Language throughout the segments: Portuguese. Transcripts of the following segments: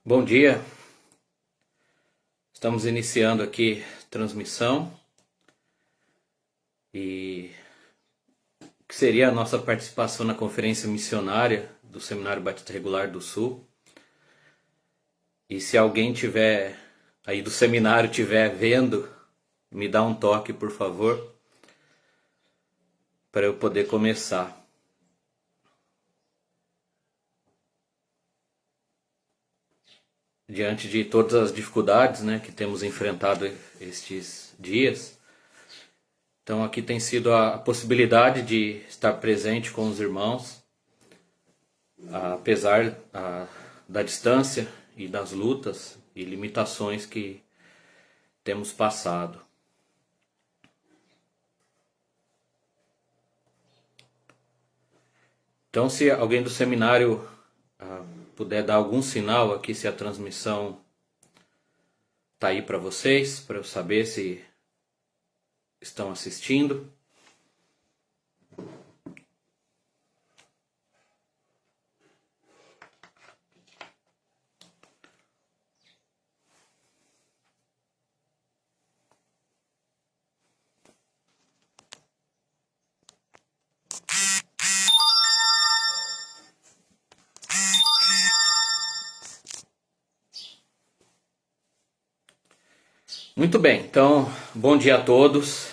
Bom dia, estamos iniciando aqui transmissão e que seria a nossa participação na conferência missionária do Seminário Batista Regular do Sul. E se alguém tiver aí do seminário tiver vendo, me dá um toque, por favor, para eu poder começar. Diante de todas as dificuldades, que temos enfrentado estes dias, então aqui tem sido a possibilidade de estar presente com os irmãos, apesar da distância e das lutas e limitações que temos passado. Então, se alguém do seminário puder dar algum sinal aqui, se a transmissão está aí para vocês, para eu saber se estão assistindo. Muito bem, então, bom dia a todos.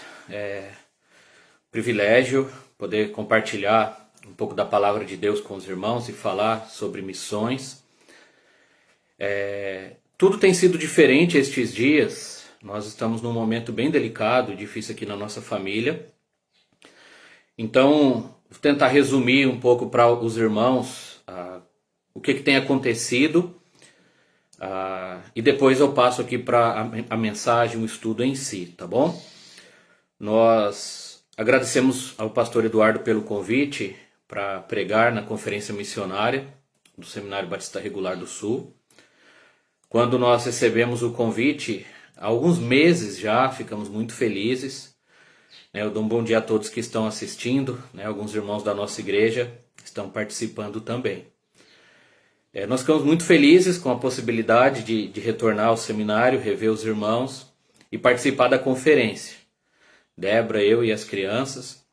Privilégio poder compartilhar um pouco da palavra de Deus com os irmãos e falar sobre missões. Tudo tem sido diferente estes dias. Nós estamos num momento bem delicado e difícil aqui na nossa família. Então, vou tentar resumir um pouco para os irmãos o que tem acontecido. E depois eu passo aqui para a mensagem, o estudo em si, tá bom? Nós agradecemos ao pastor Eduardo pelo convite para pregar na conferência missionária do Seminário Batista Regular do Sul. Quando nós recebemos o convite, há alguns meses já, ficamos muito felizes. Eu dou um bom dia a todos que estão assistindo, alguns irmãos da nossa igreja estão participando também. Nós ficamos muito felizes com a possibilidade de retornar ao seminário, rever os irmãos e participar da conferência. Débora, eu e as crianças.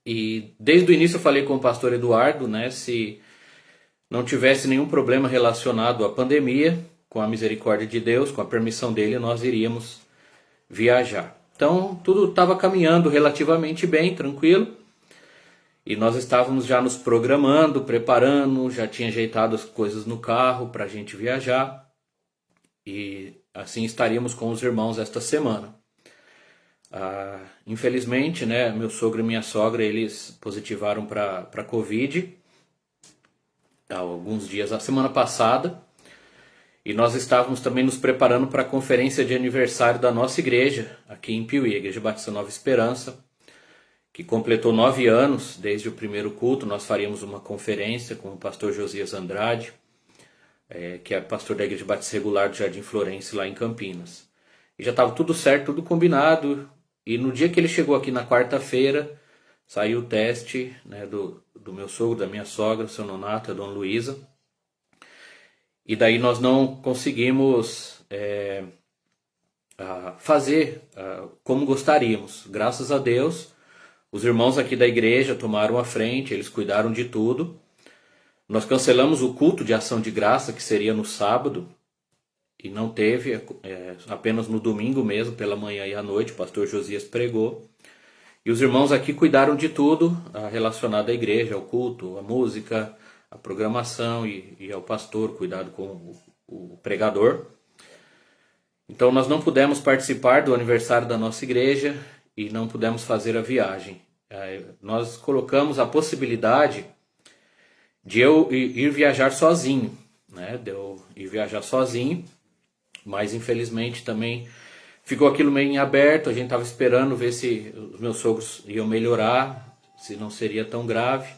E desde o início eu falei com o pastor Eduardo, se não tivesse nenhum problema relacionado à pandemia, com a misericórdia de Deus, com a permissão dele, nós iríamos viajar. Então tudo estava caminhando relativamente bem, tranquilo. E nós estávamos já nos programando, preparando, já tinha ajeitado as coisas no carro para a gente viajar. E assim estaríamos com os irmãos esta semana. Infelizmente, meu sogro e minha sogra, eles positivaram para Covid há alguns dias, a semana passada. E nós estávamos também nos preparando para a conferência de aniversário da nossa igreja, aqui em Piuí, a Igreja Batista Nova Esperança, que completou 9 anos desde o primeiro culto. Nós faríamos uma conferência com o pastor Josias Andrade, que é pastor da Igreja Batista Regular do Jardim Florense, lá em Campinas. E já estava tudo certo, tudo combinado. E no dia que ele chegou aqui na quarta-feira, saiu o teste do meu sogro, da minha sogra, o seu Nonato, a dona Luísa. E daí nós não conseguimos fazer como gostaríamos. Graças a Deus, os irmãos aqui da igreja tomaram a frente, eles cuidaram de tudo. Nós cancelamos o culto de ação de graça, que seria no sábado, e não teve, apenas no domingo mesmo, pela manhã e à noite, o pastor Josias pregou. E os irmãos aqui cuidaram de tudo relacionado à igreja, ao culto, à música, à programação e ao pastor, cuidado com o pregador. Então nós não pudemos participar do aniversário da nossa igreja e não pudemos fazer a viagem. Nós colocamos a possibilidade de eu ir viajar sozinho, de eu ir viajar sozinho, mas infelizmente também ficou aquilo meio em aberto. A gente estava esperando ver se os meus sogros iam melhorar, se não seria tão grave.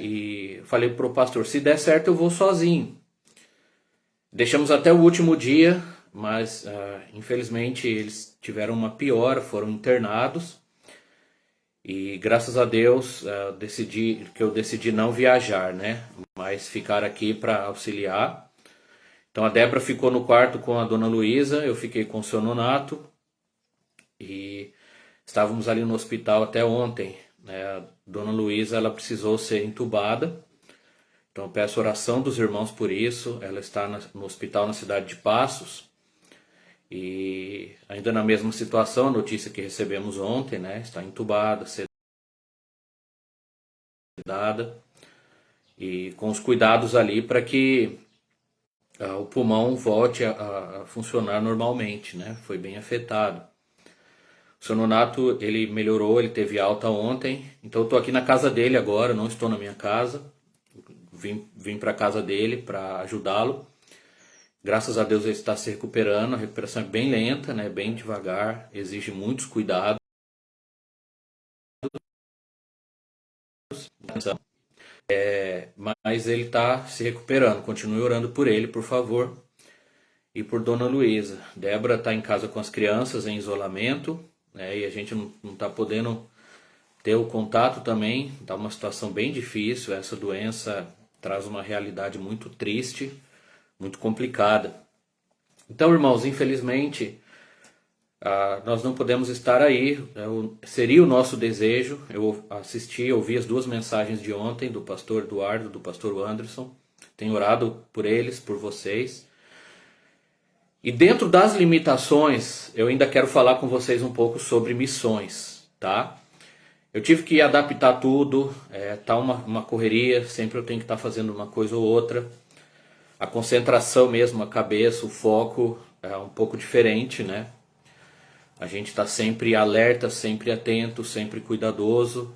E falei para o pastor, se der certo eu vou sozinho. Deixamos até o último dia, mas infelizmente eles tiveram uma piora, foram internados. E graças a Deus eu decidi não viajar, mas ficar aqui para auxiliar. Então a Débora ficou no quarto com a dona Luísa, eu fiquei com o seu Nonato e estávamos ali no hospital até ontem, né? A dona Luísa, ela precisou ser entubada, então eu peço oração dos irmãos por isso. Ela está no hospital na cidade de Passos e ainda na mesma situação, a notícia que recebemos ontem, né? Está entubada, sedada e com os cuidados ali para que o pulmão volte a funcionar normalmente, né? Foi bem afetado. O seu Nonato, ele melhorou, ele teve alta ontem, então eu estou aqui na casa dele agora, não estou na minha casa. Vim para a casa dele para ajudá-lo. Graças a Deus ele está se recuperando, a recuperação é bem lenta, né? Bem devagar, exige muitos cuidados. Mas ele está se recuperando. Continue orando por ele, por favor. E por dona Luísa. Débora está em casa com as crianças em isolamento, né? E a gente não está podendo ter o contato também. Está uma situação bem difícil. Essa doença traz uma realidade muito triste, muito complicada. Então, irmãos, infelizmente, nós não podemos estar aí. Seria o nosso desejo. Eu ouvi as duas mensagens de ontem do pastor Eduardo, do pastor Anderson. Tenho orado por eles, por vocês. E dentro das limitações, eu ainda quero falar com vocês um pouco sobre missões, tá? Eu tive que adaptar tudo, tá uma correria, sempre eu tenho que estar fazendo uma coisa ou outra. A concentração mesmo, a cabeça, o foco é um pouco diferente, né? A gente está sempre alerta, sempre atento, sempre cuidadoso.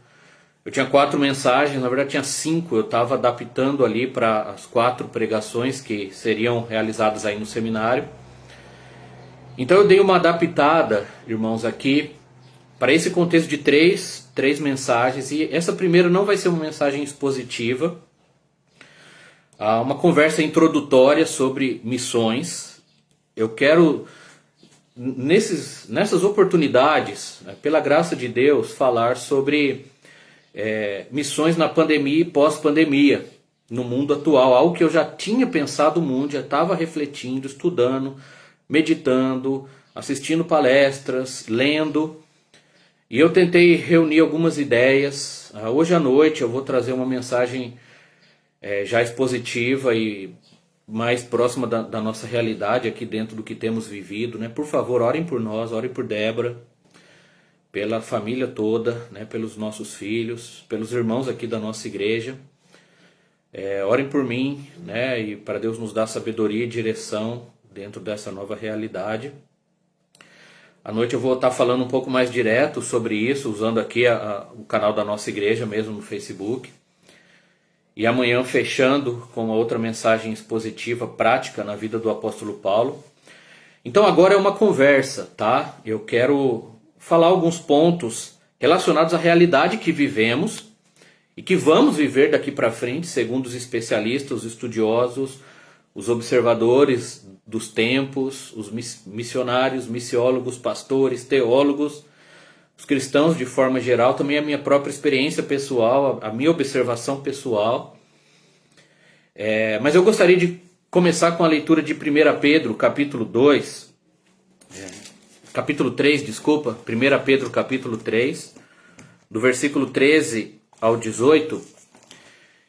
Eu tinha 4 mensagens, na verdade tinha 5, eu estava adaptando ali para as 4 pregações que seriam realizadas aí no seminário. Então eu dei uma adaptada, irmãos, aqui para esse contexto de três mensagens. E essa primeira não vai ser uma mensagem expositiva, uma conversa introdutória sobre missões. Eu quero, nessas oportunidades, pela graça de Deus, falar sobre missões na pandemia e pós-pandemia, no mundo atual. Algo que eu já tinha pensado muito, já estava refletindo, estudando, meditando, assistindo palestras, lendo. E eu tentei reunir algumas ideias. Hoje à noite eu vou trazer uma mensagem já expositiva e mais próxima da nossa realidade aqui dentro do que temos vivido, né? Por favor, orem por nós, orem por Débora, pela família toda, né? Pelos nossos filhos, pelos irmãos aqui da nossa igreja. Orem por mim, né? E para Deus nos dar sabedoria e direção dentro dessa nova realidade. À noite eu vou estar falando um pouco mais direto sobre isso, usando aqui o canal da nossa igreja mesmo no Facebook. E amanhã fechando com uma outra mensagem expositiva, prática na vida do apóstolo Paulo. Então agora é uma conversa, tá? Eu quero falar alguns pontos relacionados à realidade que vivemos e que vamos viver daqui para frente, segundo os especialistas, os estudiosos, os observadores dos tempos, os missionários, missiólogos, pastores, teólogos, os cristãos de forma geral, também a minha própria experiência pessoal, a minha observação pessoal. Mas eu gostaria de começar com a leitura de 1 Pedro, capítulo 2, capítulo 3, desculpa, 1 Pedro, capítulo 3, do versículo 13 ao 18.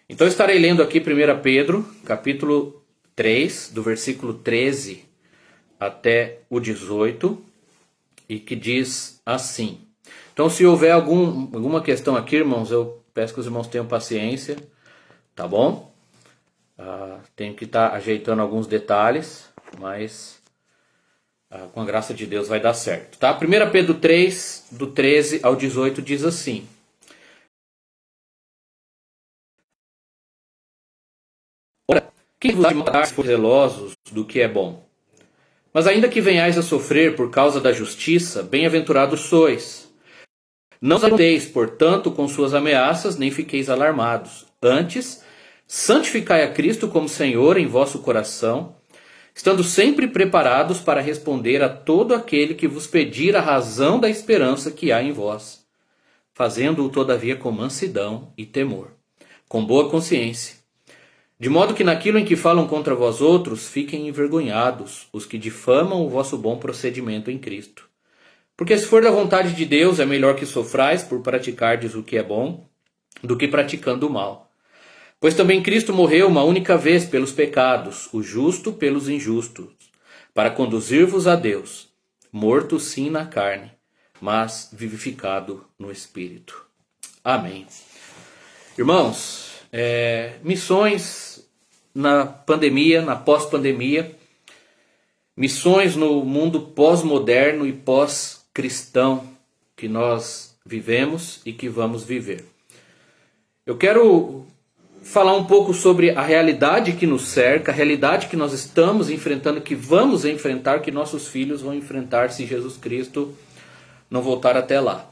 Então eu estarei lendo aqui 1 Pedro, capítulo 3, do versículo 13 até o 18, e que diz assim. Então, se houver alguma questão aqui, irmãos, eu peço que os irmãos tenham paciência, tá bom? Tenho que estar ajeitando alguns detalhes, mas com a graça de Deus vai dar certo, tá? 1 Pedro 3, do 13 ao 18, diz assim. Ora, quem vos matar se for zelosos do que é bom? Mas ainda que venhais a sofrer por causa da justiça, bem-aventurados sois. Não os ateis, portanto, com suas ameaças, nem fiqueis alarmados. Antes, santificai a Cristo como Senhor em vosso coração, estando sempre preparados para responder a todo aquele que vos pedir a razão da esperança que há em vós, fazendo-o todavia com mansidão e temor, com boa consciência, De modo que naquilo em que falam contra vós outros, fiquem envergonhados os que difamam o vosso bom procedimento em Cristo. Porque se for da vontade de Deus, é melhor que sofrais por praticardes o que é bom, do que praticando o mal. Pois também Cristo morreu uma única vez pelos pecados, o justo pelos injustos, para conduzir-vos a Deus, morto sim na carne, mas vivificado no Espírito. Amém. Irmãos, missões na pandemia, na pós-pandemia, missões no mundo pós-moderno e pós-cristão que nós vivemos e que vamos viver. Eu quero falar um pouco sobre a realidade que nos cerca, a realidade que nós estamos enfrentando, que vamos enfrentar, que nossos filhos vão enfrentar se Jesus Cristo não voltar até lá.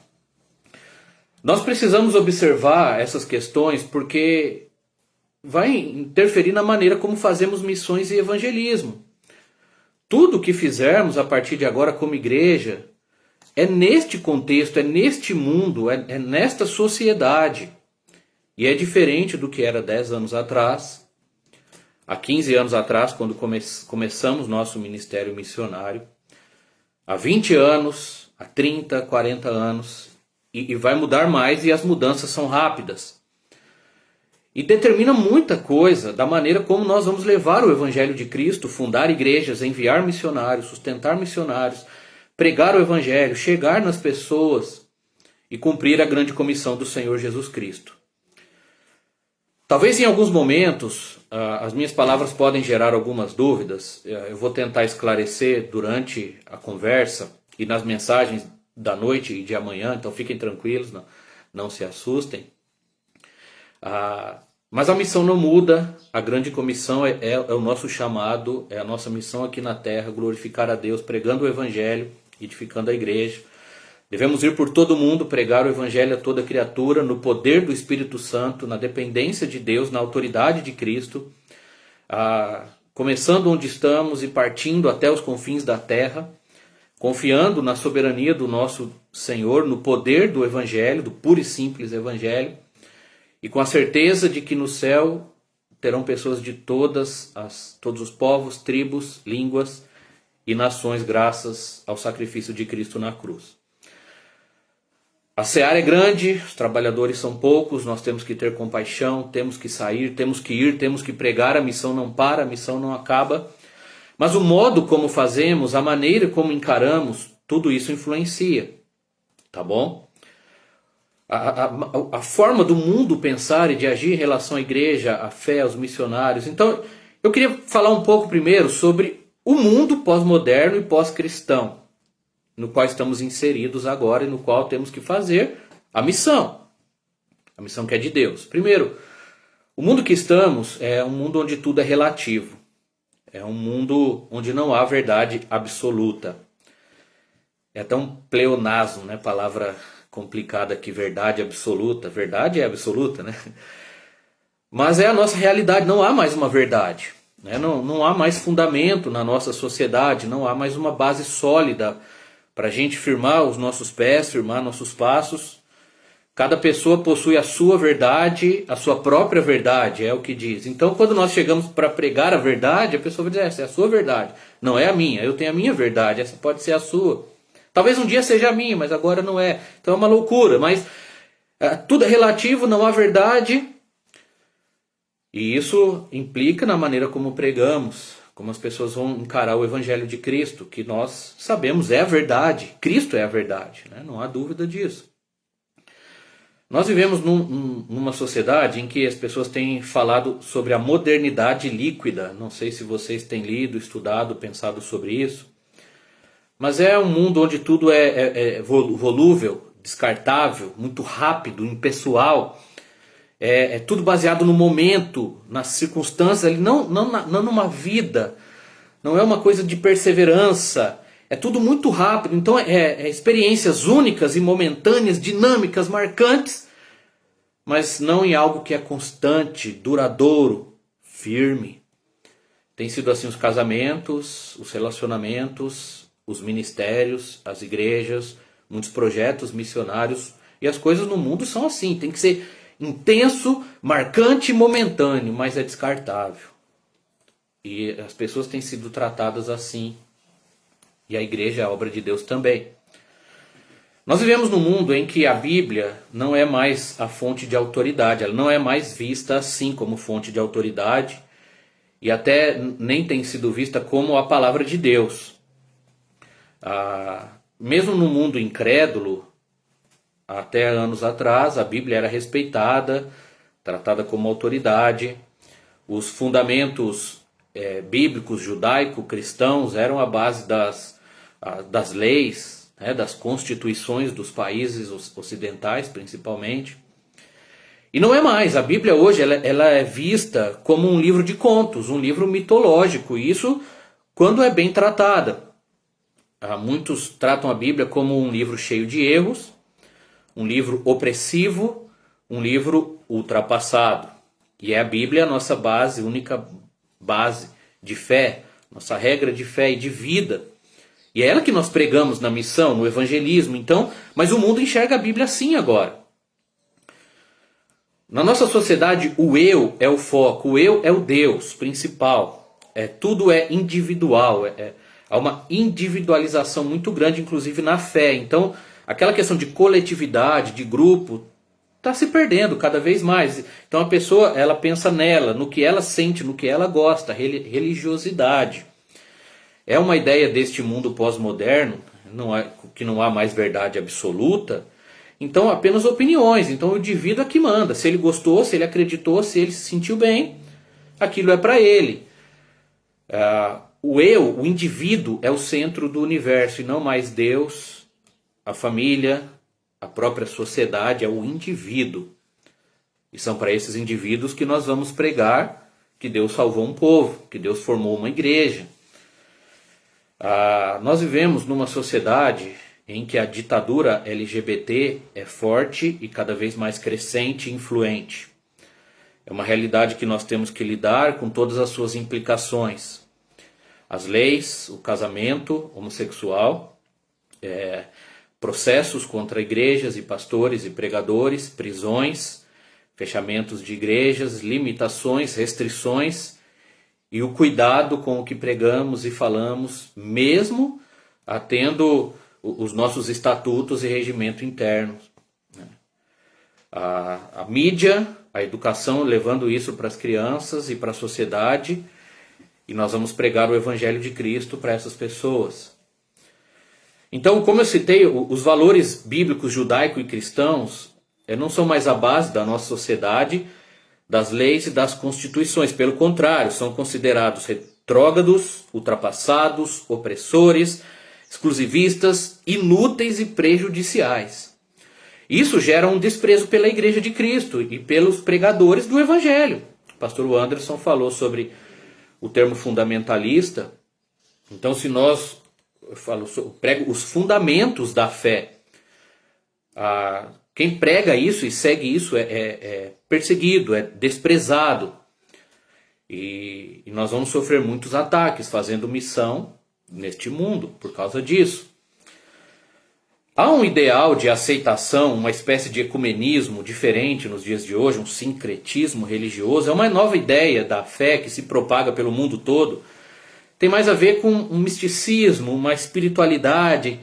Nós precisamos observar essas questões porque vai interferir na maneira como fazemos missões e evangelismo. Tudo o que fizermos a partir de agora como igreja é neste contexto, é neste mundo, é nesta sociedade. E é diferente do que era 10 anos atrás, há 15 anos atrás, quando começamos nosso ministério missionário, há 20 anos, há 30, 40 anos, e vai mudar mais, e as mudanças são rápidas. E determina muita coisa da maneira como nós vamos levar o Evangelho de Cristo, fundar igrejas, enviar missionários, sustentar missionários, pregar o Evangelho, chegar nas pessoas e cumprir a grande comissão do Senhor Jesus Cristo. Talvez em alguns momentos as minhas palavras podem gerar algumas dúvidas. Eu vou tentar esclarecer durante a conversa e nas mensagens da noite e de amanhã, então fiquem tranquilos, não se assustem. Mas a missão não muda, a grande comissão é o nosso chamado, é a nossa missão aqui na terra, glorificar a Deus, pregando o Evangelho, edificando a igreja. Devemos ir por todo mundo, pregar o Evangelho a toda criatura, no poder do Espírito Santo, na dependência de Deus, na autoridade de Cristo, começando onde estamos e partindo até os confins da terra, confiando na soberania do nosso Senhor, no poder do Evangelho, do puro e simples Evangelho, e com a certeza de que no céu terão pessoas de todos os povos, tribos, línguas e nações, graças ao sacrifício de Cristo na cruz. A seara é grande, os trabalhadores são poucos, nós temos que ter compaixão, temos que sair, temos que ir, temos que pregar, a missão não para, a missão não acaba. Mas o modo como fazemos, a maneira como encaramos, tudo isso influencia, tá bom? A forma do mundo pensar e de agir em relação à igreja, à fé, aos missionários. Então, eu queria falar um pouco primeiro sobre o mundo pós-moderno e pós-cristão, no qual estamos inseridos agora e no qual temos que fazer a missão que é de Deus. Primeiro, o mundo que estamos é um mundo onde tudo é relativo. É um mundo onde não há verdade absoluta. É até um pleonasmo, né? Palavra complicada aqui, verdade absoluta. Verdade é absoluta, né? Mas é a nossa realidade, não há mais uma verdade. Né? Não há mais fundamento na nossa sociedade, não há mais uma base sólida para a gente firmar os nossos pés, firmar nossos passos. Cada pessoa possui a sua verdade, a sua própria verdade, é o que diz. Então, quando nós chegamos para pregar a verdade, a pessoa vai dizer, essa é a sua verdade, não é a minha, eu tenho a minha verdade, essa pode ser a sua. Talvez um dia seja a minha, mas agora não é. Então é uma loucura, mas tudo é relativo, não há verdade. E isso implica na maneira como pregamos, como as pessoas vão encarar o Evangelho de Cristo, que nós sabemos é a verdade, Cristo é a verdade, né? Não há dúvida disso. Nós vivemos numa sociedade em que as pessoas têm falado sobre a modernidade líquida. Não sei se vocês têm lido, estudado, pensado sobre isso. Mas é um mundo onde tudo é volúvel, descartável, muito rápido, impessoal. É tudo baseado no momento, nas circunstâncias, não numa vida. Não é uma coisa de perseverança. É tudo muito rápido, então experiências únicas e momentâneas, dinâmicas, marcantes, mas não em algo que é constante, duradouro, firme. Tem sido assim os casamentos, os relacionamentos, os ministérios, as igrejas, muitos projetos missionários, e as coisas no mundo são assim, tem que ser intenso, marcante e momentâneo, mas é descartável. E as pessoas têm sido tratadas assim. E a igreja é a obra de Deus também. Nós vivemos num mundo em que a Bíblia não é mais a fonte de autoridade, ela não é mais vista assim como fonte de autoridade, e até nem tem sido vista como a palavra de Deus. Mesmo no mundo incrédulo, até anos atrás, a Bíblia era respeitada, tratada como autoridade. Os fundamentos bíblicos, judaico-cristãos, eram a base das leis, das constituições dos países ocidentais, principalmente. E não é mais. A Bíblia hoje ela é vista como um livro de contos, um livro mitológico. E isso quando é bem tratada. Muitos tratam a Bíblia como um livro cheio de erros, um livro opressivo, um livro ultrapassado. E é a Bíblia a nossa base, única base de fé, nossa regra de fé e de vida. E é ela que nós pregamos na missão, no evangelismo. Então, mas o mundo enxerga a Bíblia assim agora. Na nossa sociedade, o eu é o foco, o eu é o Deus principal. Tudo é individual, há uma individualização muito grande, inclusive na fé. Então, aquela questão de coletividade, de grupo, está se perdendo cada vez mais. Então a pessoa ela pensa nela, no que ela sente, no que ela gosta, religiosidade. É uma ideia deste mundo pós-moderno, que não há mais verdade absoluta. Então apenas opiniões. Então o indivíduo é que manda. Se ele gostou, se ele acreditou, se ele se sentiu bem, aquilo é para ele. O eu, o indivíduo, é o centro do universo e não mais Deus, a família, a própria sociedade, é o indivíduo. E são para esses indivíduos que nós vamos pregar que Deus salvou um povo, que Deus formou uma igreja. Nós vivemos numa sociedade em que a ditadura LGBT é forte e cada vez mais crescente e influente. É uma realidade que nós temos que lidar com todas as suas implicações. As leis, o casamento homossexual, processos contra igrejas e pastores e pregadores, prisões, fechamentos de igrejas, limitações, restrições e o cuidado com o que pregamos e falamos, mesmo atendo os nossos estatutos e regimento interno. A mídia, a educação, levando isso para as crianças e para a sociedade, e nós vamos pregar o Evangelho de Cristo para essas pessoas. Então, como eu citei, os valores bíblicos judaico e cristãos não são mais a base da nossa sociedade, das leis e das constituições. Pelo contrário, são considerados retrógrados, ultrapassados, opressores, exclusivistas, inúteis e prejudiciais. Isso gera um desprezo pela Igreja de Cristo e pelos pregadores do Evangelho. O pastor Anderson falou sobre o termo fundamentalista. Então, se nós prego os fundamentos da fé, quem prega isso e segue isso é perseguido, é desprezado. E nós vamos sofrer muitos ataques fazendo missão neste mundo por causa disso. Há um ideal de aceitação, uma espécie de ecumenismo diferente nos dias de hoje, um sincretismo religioso. É uma nova ideia da fé que se propaga pelo mundo todo. Tem mais a ver com um misticismo, uma espiritualidade.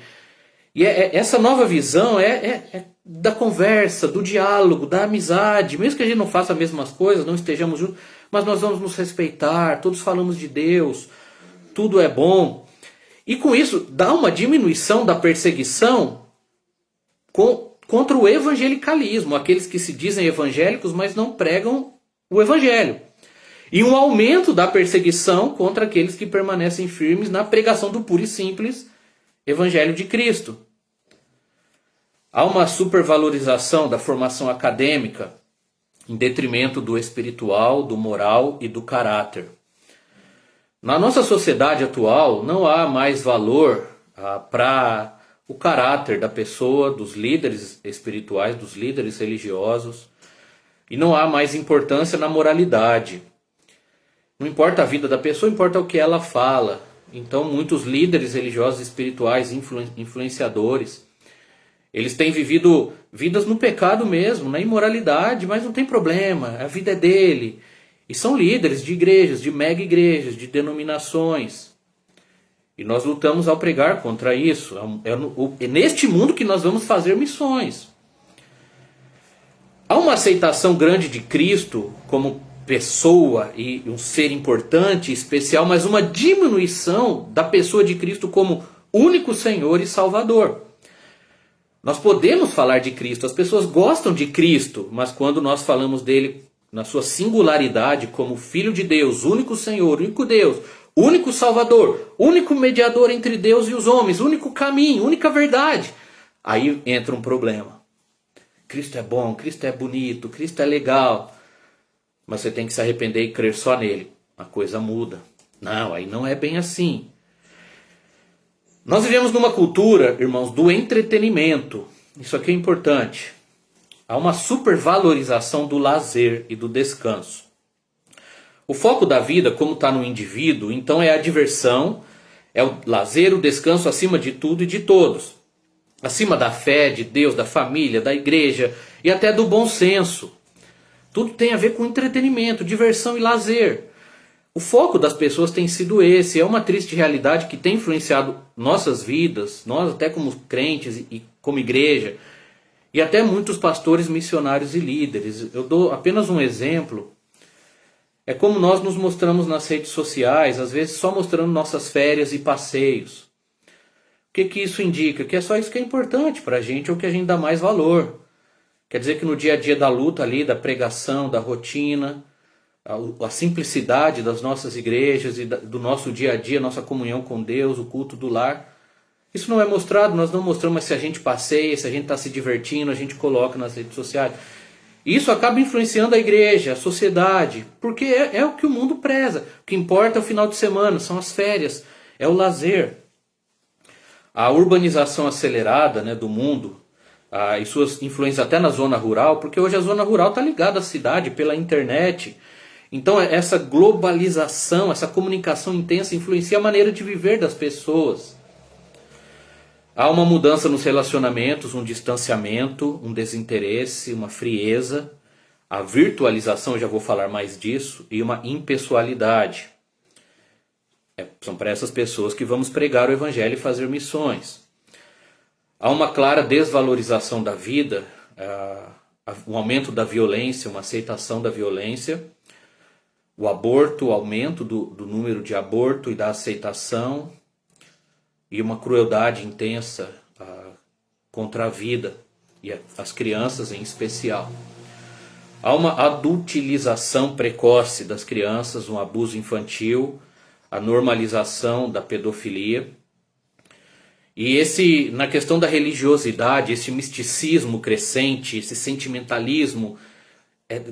E essa nova visão é da conversa, do diálogo, da amizade. Mesmo que a gente não faça as mesmas coisas, não estejamos juntos, mas nós vamos nos respeitar, todos falamos de Deus, tudo é bom. E com isso dá uma diminuição da perseguição contra o evangelicalismo, aqueles que se dizem evangélicos, mas não pregam o evangelho. E um aumento da perseguição contra aqueles que permanecem firmes na pregação do puro e simples Evangelho de Cristo. Há uma supervalorização da formação acadêmica em detrimento do espiritual, do moral e do caráter. Na nossa sociedade atual, não há mais valor para o caráter da pessoa, dos líderes espirituais, dos líderes religiosos, e não há mais importância na moralidade. Não importa a vida da pessoa, importa o que ela fala. Então muitos líderes religiosos e espirituais, influenciadores, Eles têm vivido vidas no pecado mesmo, na imoralidade, mas não tem problema, a vida é dele. E são líderes de igrejas, de mega igrejas, de denominações. E nós lutamos ao pregar contra isso. É neste mundo que nós vamos fazer missões. Há uma aceitação grande de Cristo como pessoa e um ser importante, especial, mas uma diminuição da pessoa de Cristo como único Senhor e Salvador. Nós podemos falar de Cristo, as pessoas gostam de Cristo, mas quando nós falamos dele na sua singularidade como Filho de Deus, único Senhor, único Deus, único Salvador, único mediador entre Deus e os homens, único caminho, única verdade, aí entra um problema. Cristo é bom, Cristo é bonito, Cristo é legal, mas você tem que se arrepender e crer só nele. A coisa muda. Não, aí não é bem assim. Nós vivemos numa cultura, irmãos, do entretenimento. Isso aqui é importante. Há uma supervalorização do lazer e do descanso. O foco da vida, como está no indivíduo, então é a diversão, é o lazer, o descanso acima de tudo e de todos. Acima da fé, de Deus, da família, da igreja e até do bom senso. Tudo tem a ver com entretenimento, diversão e lazer. O foco das pessoas tem sido esse. É uma triste realidade que tem influenciado nossas vidas, nós até como crentes e como igreja, e até muitos pastores, missionários e líderes. Eu dou apenas um exemplo. É como nós nos mostramos nas redes sociais, às vezes só mostrando nossas férias e passeios. O que isso indica? Que é só isso que é importante para a gente, ou que a gente dá mais valor. Quer dizer que no dia a dia da luta ali, da pregação, da rotina, a simplicidade das nossas igrejas e do nosso dia a dia, nossa comunhão com Deus, o culto do lar, isso não é mostrado, nós não mostramos, mas se a gente passeia, se a gente está se divertindo, a gente coloca nas redes sociais. Isso acaba influenciando a igreja, a sociedade, porque é o que o mundo preza. O que importa é o final de semana, são as férias, é o lazer. A urbanização acelerada, né, do mundo, e suas influências até na zona rural, porque hoje a zona rural está ligada à cidade pela internet. Então essa globalização, essa comunicação intensa influencia a maneira de viver das pessoas. Há uma mudança nos relacionamentos, um distanciamento, um desinteresse, uma frieza, a virtualização, eu já vou falar mais disso, e uma impessoalidade. São para essas pessoas que vamos pregar o evangelho e fazer missões. Há uma clara desvalorização da vida, um aumento da violência, uma aceitação da violência, o aborto, o aumento do número de aborto e da aceitação, e uma crueldade intensa contra a vida, e as crianças em especial. Há uma adultilização precoce das crianças, um abuso infantil, a normalização da pedofilia. E na questão da religiosidade, esse misticismo crescente, esse sentimentalismo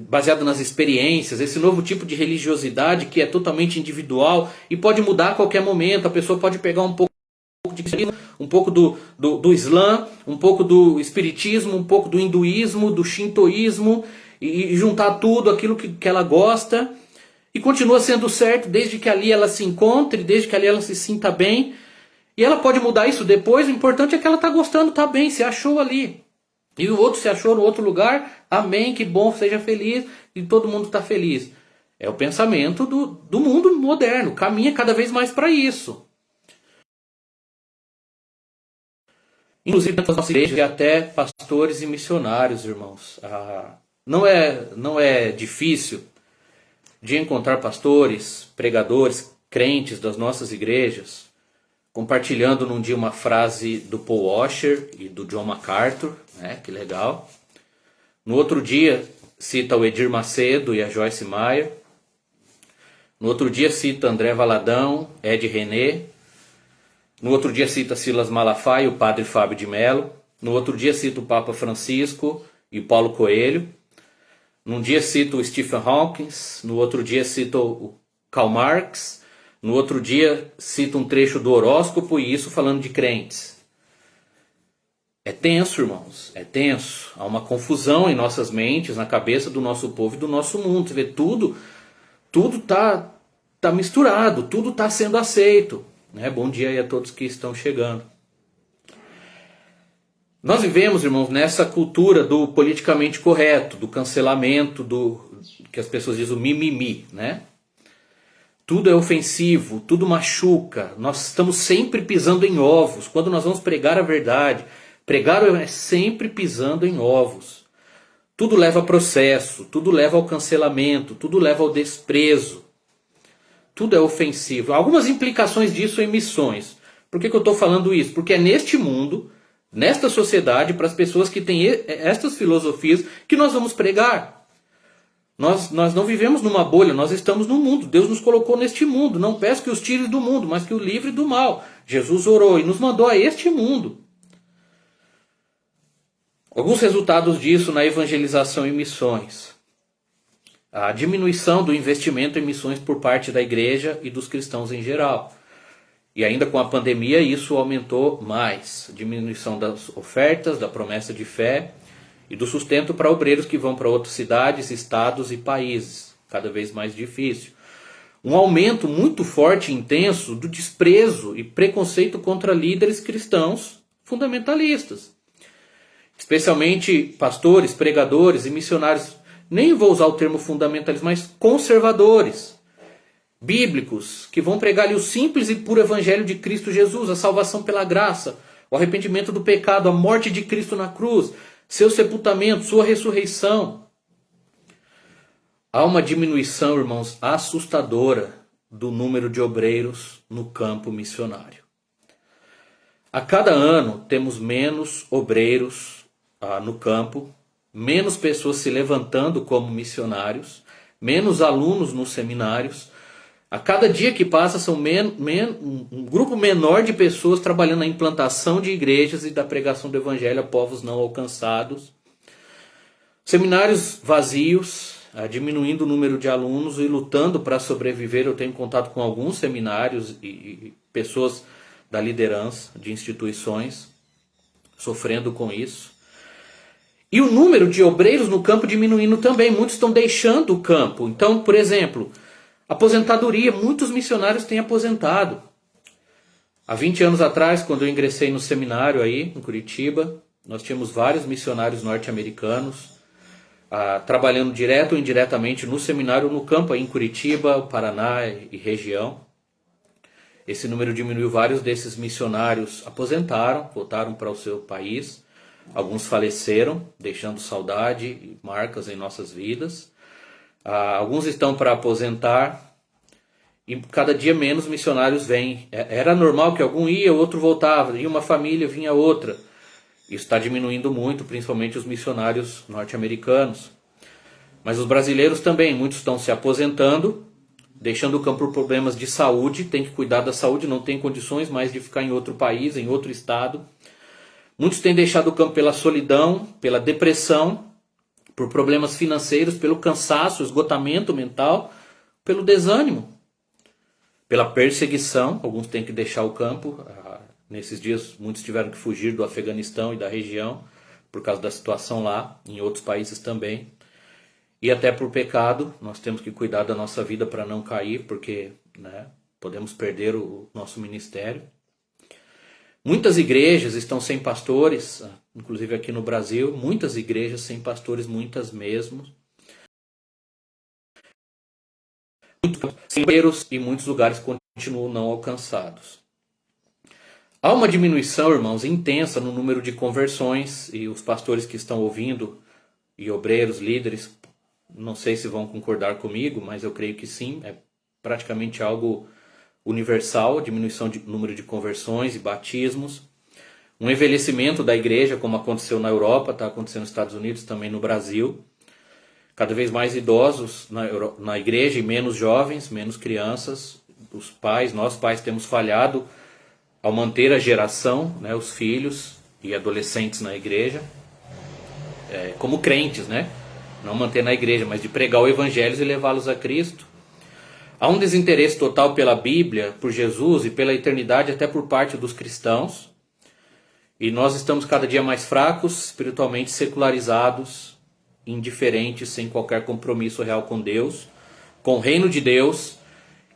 baseado nas experiências, esse novo tipo de religiosidade que é totalmente individual e pode mudar a qualquer momento. A pessoa pode pegar um pouco um pouco do Islã, um pouco do espiritismo, um pouco do hinduísmo, do shintoísmo e juntar tudo aquilo que ela gosta e continua sendo certo desde que ali ela se encontre, desde que ali ela se sinta bem. E ela pode mudar isso depois, o importante é que ela está gostando, está bem, se achou ali. E o outro se achou no outro lugar, amém, que bom, seja feliz e todo mundo está feliz. É o pensamento do mundo moderno, caminha cada vez mais para isso. Inclusive nas nossas igrejas e até pastores e missionários, irmãos. Não é difícil de encontrar pastores, pregadores, crentes das nossas igrejas, compartilhando num dia uma frase do Paul Washer e do John MacArthur, né? Que legal. No outro dia cita o Edir Macedo e a Joyce Meyer. No outro dia cita André Valadão, Ed René. No outro dia cita Silas Malafaia e o Padre Fábio de Mello. No outro dia cita o Papa Francisco e o Paulo Coelho. Num dia cita o Stephen Hawking. No outro dia cita o Karl Marx. No outro dia cita um trecho do horóscopo, e isso falando de crentes. É tenso, irmãos, é tenso. Há uma confusão em nossas mentes, na cabeça do nosso povo e do nosso mundo. Você vê, tudo tá misturado, tudo está sendo aceito. Bom dia aí a todos que estão chegando. Nós vivemos, irmãos, nessa cultura do politicamente correto, do cancelamento, do que as pessoas dizem o mimimi, né? Tudo é ofensivo, tudo machuca, nós estamos sempre pisando em ovos. Quando nós vamos pregar a verdade, pregar é sempre pisando em ovos. Tudo leva a processo, tudo leva ao cancelamento, tudo leva ao desprezo. Tudo é ofensivo. Algumas implicações disso em missões. Por que eu estou falando isso? Porque é neste mundo, nesta sociedade, para as pessoas que têm estas filosofias, que nós vamos pregar. Nós não vivemos numa bolha, nós estamos no mundo. Deus nos colocou neste mundo. Não peço que os tire do mundo, mas que o livre do mal. Jesus orou e nos mandou a este mundo. Alguns resultados disso na evangelização e missões. A diminuição do investimento em missões por parte da igreja e dos cristãos em geral. E ainda com a pandemia isso aumentou mais. A diminuição das ofertas, da promessa de fé e do sustento para obreiros que vão para outras cidades, estados e países. Cada vez mais difícil. Um aumento muito forte e intenso do desprezo e preconceito contra líderes cristãos fundamentalistas. Especialmente pastores, pregadores e missionários, nem vou usar o termo fundamentalistas, mas conservadores, bíblicos, que vão pregar ali o simples e puro evangelho de Cristo Jesus, a salvação pela graça, o arrependimento do pecado, a morte de Cristo na cruz, seu sepultamento, sua ressurreição. Há uma diminuição, irmãos, assustadora do número de obreiros no campo missionário. A cada ano temos menos obreiros no campo, menos pessoas se levantando como missionários, menos alunos nos seminários. A cada dia que passa são um grupo menor de pessoas trabalhando na implantação de igrejas e da pregação do evangelho a povos não alcançados. Seminários vazios, diminuindo o número de alunos e lutando para sobreviver. Eu tenho contato com alguns seminários e pessoas da liderança de instituições sofrendo com isso. E o número de obreiros no campo diminuindo também. Muitos estão deixando o campo. Então, por exemplo, aposentadoria. Muitos missionários têm aposentado. Há 20 anos atrás, quando eu ingressei no seminário aí, em Curitiba, nós tínhamos vários missionários norte-americanos trabalhando direto ou indiretamente no seminário, no campo aí em Curitiba, Paraná e região. Esse número diminuiu, vários desses missionários aposentaram, voltaram para o seu país. Alguns faleceram, deixando saudade e marcas em nossas vidas. Alguns estão para aposentar e cada dia menos missionários vêm. Era normal que algum ia, outro voltava, ia uma família, vinha outra. Isso está diminuindo muito, principalmente os missionários norte-americanos. Mas os brasileiros também, muitos estão se aposentando, deixando o campo por problemas de saúde, tem que cuidar da saúde, não tem condições mais de ficar em outro país, em outro estado. Muitos têm deixado o campo pela solidão, pela depressão, por problemas financeiros, pelo cansaço, esgotamento mental, pelo desânimo, pela perseguição. Alguns têm que deixar o campo. Nesses dias, muitos tiveram que fugir do Afeganistão e da região, por causa da situação lá, em outros países também. E até por pecado, nós temos que cuidar da nossa vida para não cair, porque podemos perder o nosso ministério. Muitas igrejas estão sem pastores, inclusive aqui no Brasil, muitas igrejas sem pastores, muitas mesmo. Muitos e muitos lugares continuam não alcançados. Há uma diminuição, irmãos, intensa no número de conversões, e os pastores que estão ouvindo, e obreiros, líderes, não sei se vão concordar comigo, mas eu creio que sim, é praticamente algo universal, diminuição de número de conversões e batismos, um envelhecimento da igreja, como aconteceu na Europa, está acontecendo nos Estados Unidos, também no Brasil, cada vez mais idosos na igreja e menos jovens, menos crianças. Os pais, nós pais temos falhado ao manter a geração, os filhos e adolescentes na igreja, como crentes, não manter na igreja, mas de pregar o evangelho e levá-los a Cristo. Há um desinteresse total pela Bíblia, por Jesus e pela eternidade, até por parte dos cristãos. E nós estamos cada dia mais fracos, espiritualmente secularizados, indiferentes, sem qualquer compromisso real com Deus, com o reino de Deus.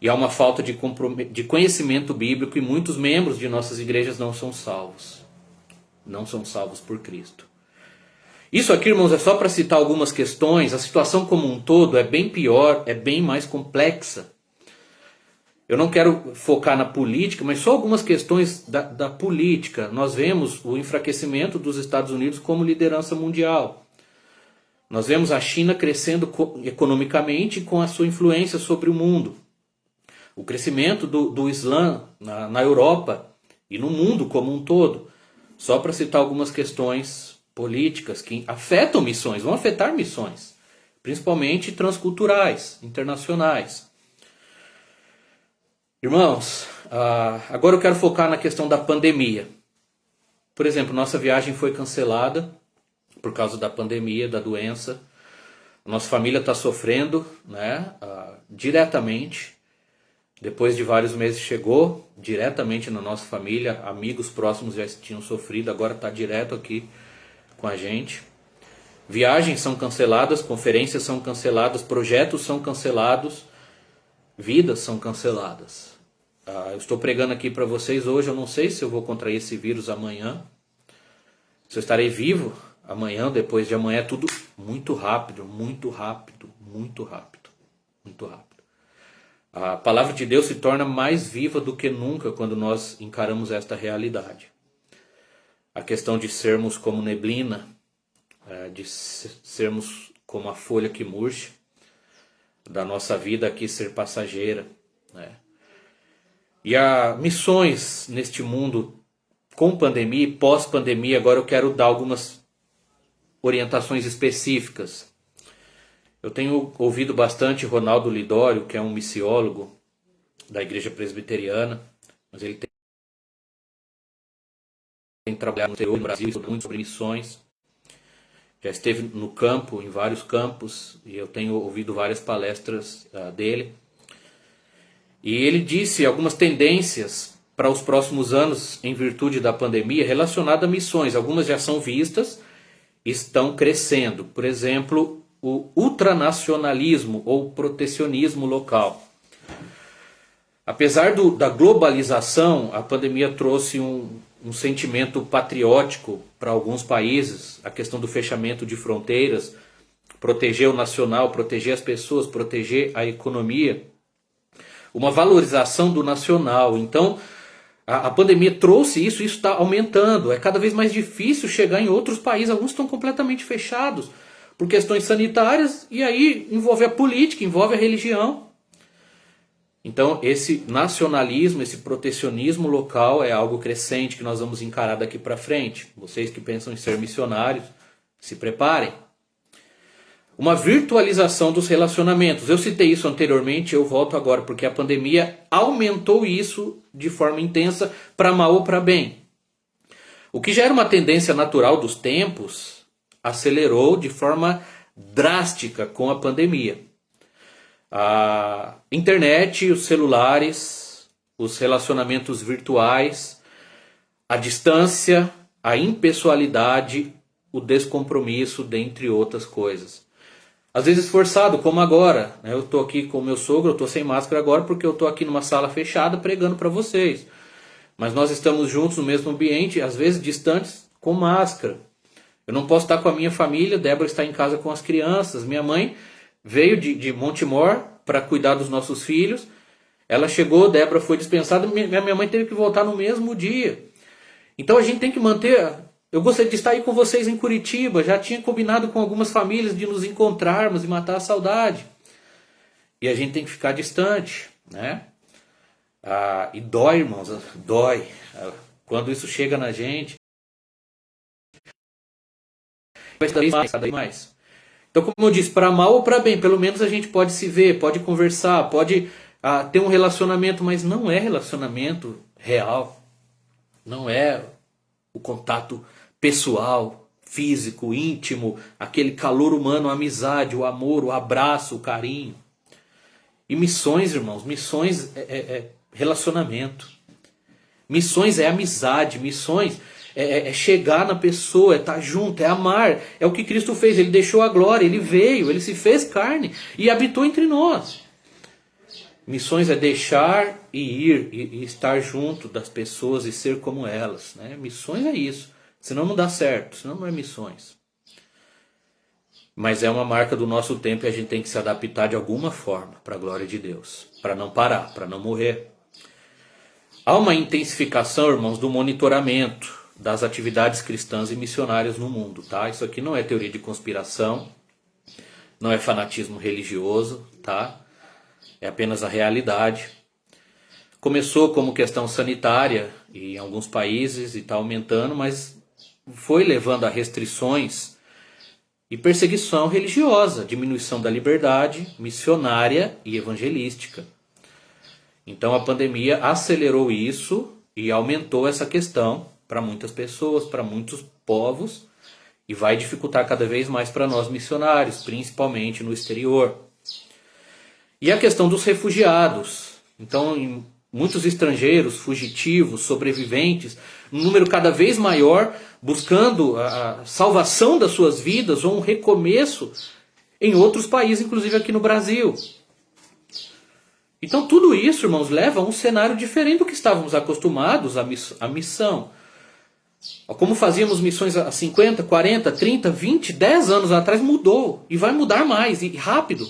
E há uma falta de conhecimento bíblico e muitos membros de nossas igrejas não são salvos. não são salvos por Cristo. Isso aqui, irmãos, é só para citar algumas questões. A situação como um todo é bem pior, é bem mais complexa. Eu não quero focar na política, mas só algumas questões da política. Nós vemos o enfraquecimento dos Estados Unidos como liderança mundial. Nós vemos a China crescendo economicamente com a sua influência sobre o mundo. O crescimento do Islã na Europa e no mundo como um todo. Só para citar algumas questões políticas que afetam missões, vão afetar missões, principalmente transculturais, internacionais. Irmãos, agora eu quero focar na questão da pandemia. Por exemplo, nossa viagem foi cancelada por causa da pandemia, da doença. Nossa família está sofrendo, né, diretamente. Depois de vários meses chegou diretamente na nossa família. Amigos próximos já tinham sofrido, agora está direto aqui com a gente. Viagens são canceladas, conferências são canceladas, projetos são cancelados, vidas são canceladas. Eu estou pregando aqui para vocês hoje, eu não sei se eu vou contrair esse vírus amanhã, se eu estarei vivo amanhã, depois de amanhã. É tudo muito rápido, muito rápido, muito rápido, muito rápido. A palavra de Deus se torna mais viva do que nunca quando nós encaramos esta realidade. A questão de sermos como neblina, de sermos como a folha que murcha, da nossa vida aqui ser passageira, né? E há missões neste mundo com pandemia e pós-pandemia. Agora eu quero dar algumas orientações específicas. Eu tenho ouvido bastante Ronaldo Lidório, que é um missiólogo da Igreja Presbiteriana, mas ele tem trabalhado no interior do Brasil, estudou muito sobre missões. Já esteve no campo, em vários campos, e eu tenho ouvido várias palestras dele. E ele disse algumas tendências para os próximos anos em virtude da pandemia relacionadas a missões. Algumas já são vistas, estão crescendo. Por exemplo, o ultranacionalismo ou protecionismo local. Apesar da globalização, a pandemia trouxe um sentimento patriótico para alguns países, a questão do fechamento de fronteiras, proteger o nacional, proteger as pessoas, proteger a economia, uma valorização do nacional. Então, a pandemia trouxe isso está aumentando. É cada vez mais difícil chegar em outros países, alguns estão completamente fechados por questões sanitárias, e aí envolve a política, envolve a religião. Então esse nacionalismo, esse protecionismo local é algo crescente que nós vamos encarar daqui para frente. Vocês que pensam em ser missionários, se preparem. Uma virtualização dos relacionamentos. Eu citei isso anteriormente, eu volto agora, porque a pandemia aumentou isso de forma intensa, para mal ou para bem. O que já era uma tendência natural dos tempos, acelerou de forma drástica com a pandemia. A internet, os celulares, os relacionamentos virtuais, a distância, a impessoalidade, o descompromisso, dentre outras coisas. Às vezes forçado, como agora. Eu estou aqui com o meu sogro, eu estou sem máscara agora porque eu estou aqui numa sala fechada pregando para vocês. Mas nós estamos juntos no mesmo ambiente, às vezes distantes, com máscara. Eu não posso estar com a minha família, Débora está em casa com as crianças. Minha mãe veio de Montemor para cuidar dos nossos filhos. Ela chegou, Débora foi dispensada, minha mãe teve que voltar no mesmo dia. Então a gente tem que manter... Eu gostaria de estar aí com vocês em Curitiba, já tinha combinado com algumas famílias de nos encontrarmos e matar a saudade. E a gente tem que ficar distante, né? E dói, irmãos, dói. Quando isso chega na gente, vai cada vez mais. Então, como eu disse, para mal ou para bem, pelo menos a gente pode se ver, pode conversar, pode ter um relacionamento, mas não é relacionamento real. Não é o contato pessoal, físico, íntimo, aquele calor humano, a amizade, o amor, o abraço, o carinho. E missões, irmãos, missões é relacionamento. Missões é amizade, missões é chegar na pessoa, é estar junto, é amar. É o que Cristo fez, ele deixou a glória, ele veio, ele se fez carne e habitou entre nós. Missões é deixar e ir e estar junto das pessoas e ser como elas, né? Missões é isso. Senão não dá certo, senão não é missões. Mas é uma marca do nosso tempo e a gente tem que se adaptar de alguma forma para a glória de Deus, para não parar, para não morrer. Há uma intensificação, irmãos, do monitoramento das atividades cristãs e missionárias no mundo, tá? Isso aqui não é teoria de conspiração, não é fanatismo religioso, tá? É apenas a realidade. Começou como questão sanitária em alguns países e está aumentando, mas foi levando a restrições e perseguição religiosa, diminuição da liberdade missionária e evangelística. Então a pandemia acelerou isso e aumentou essa questão para muitas pessoas, para muitos povos, e vai dificultar cada vez mais para nós missionários, principalmente no exterior. E a questão dos refugiados. Então, muitos estrangeiros, fugitivos, sobreviventes, um número cada vez maior, buscando a salvação das suas vidas ou um recomeço em outros países, inclusive aqui no Brasil. Então tudo isso, irmãos, leva a um cenário diferente do que estávamos acostumados à missão. Como fazíamos missões há 50, 40, 30, 20, 10 anos atrás, mudou. E vai mudar mais, e rápido.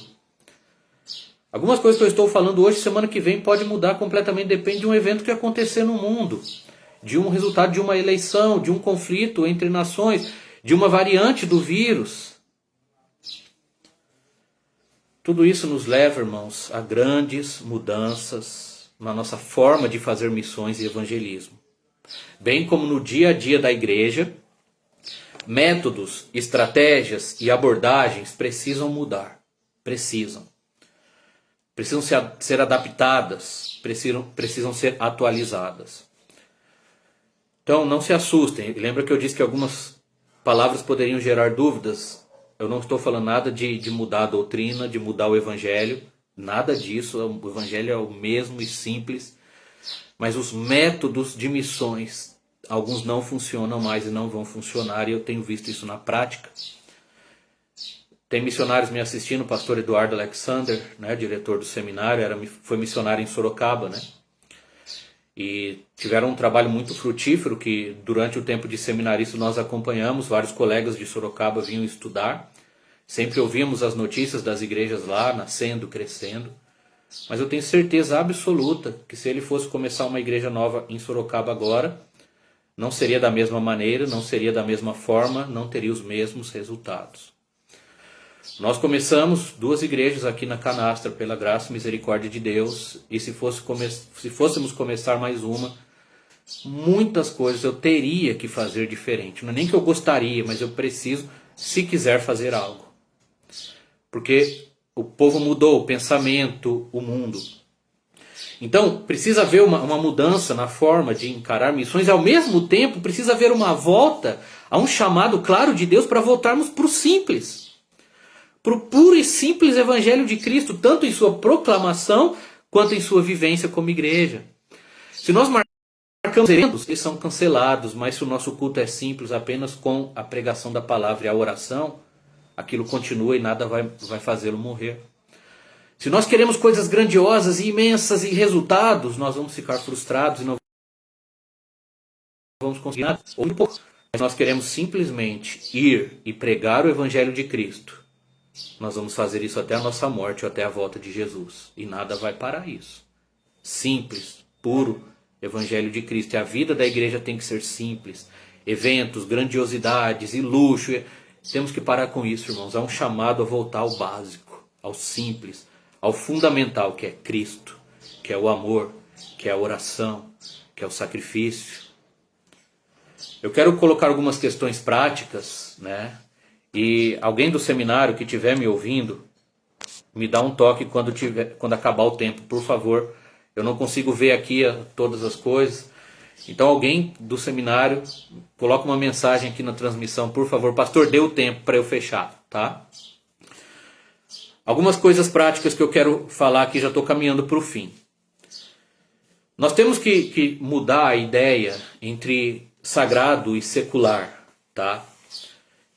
Algumas coisas que eu estou falando hoje, semana que vem, pode mudar completamente, depende de um evento que acontecer no mundo. De um resultado de uma eleição, de um conflito entre nações, de uma variante do vírus. Tudo isso nos leva, irmãos, a grandes mudanças na nossa forma de fazer missões e evangelismo. Bem como no dia a dia da igreja, métodos, estratégias e abordagens precisam mudar. Precisam ser adaptadas, precisam ser atualizadas. Então não se assustem. Lembra que eu disse que algumas palavras poderiam gerar dúvidas? Eu não estou falando nada de mudar a doutrina, de mudar o evangelho. Nada disso. O evangelho é o mesmo e simples. Mas os métodos de missões, alguns não funcionam mais e não vão funcionar. E eu tenho visto isso na prática. Tem missionários me assistindo, o pastor Eduardo Alexander, né, diretor do seminário, foi missionário em Sorocaba, né? E tiveram um trabalho muito frutífero que durante o tempo de seminarista nós acompanhamos, vários colegas de Sorocaba vinham estudar, sempre ouvíamos as notícias das igrejas lá, nascendo, crescendo, mas eu tenho certeza absoluta que se ele fosse começar uma igreja nova em Sorocaba agora, não seria da mesma maneira, não seria da mesma forma, não teria os mesmos resultados. Nós começamos 2 igrejas aqui na Canastra, pela graça e misericórdia de Deus, e se fôssemos começar mais uma, muitas coisas eu teria que fazer diferente. Não é nem que eu gostaria, mas eu preciso, se quiser fazer algo. Porque o povo mudou, o pensamento, o mundo. Então, precisa haver uma mudança na forma de encarar missões, e ao mesmo tempo precisa haver uma volta a um chamado claro de Deus para voltarmos para o simples. Para o puro e simples evangelho de Cristo, tanto em sua proclamação, quanto em sua vivência como igreja. Se nós marcamos eventos, eles são cancelados, mas se o nosso culto é simples, apenas com a pregação da palavra e a oração, aquilo continua e nada vai fazê-lo morrer. Se nós queremos coisas grandiosas e imensas e resultados, nós vamos ficar frustrados e não vamos conseguir nada. Ou um pouco. Mas nós queremos simplesmente ir e pregar o evangelho de Cristo. Nós vamos fazer isso até a nossa morte ou até a volta de Jesus. E nada vai parar isso. Simples, puro evangelho de Cristo. E a vida da igreja tem que ser simples. Eventos, grandiosidades e luxo. Temos que parar com isso, irmãos. Há um chamado a voltar ao básico, ao simples, ao fundamental, que é Cristo, que é o amor, que é a oração, que é o sacrifício. Eu quero colocar algumas questões práticas, né? E alguém do seminário que estiver me ouvindo, me dá um toque quando acabar o tempo, por favor. Eu não consigo ver aqui todas as coisas. Então alguém do seminário, coloca uma mensagem aqui na transmissão, por favor. Pastor, dê o tempo para eu fechar, tá? Algumas coisas práticas que eu quero falar aqui, já estou caminhando para o fim. Nós temos que mudar a ideia entre sagrado e secular, tá?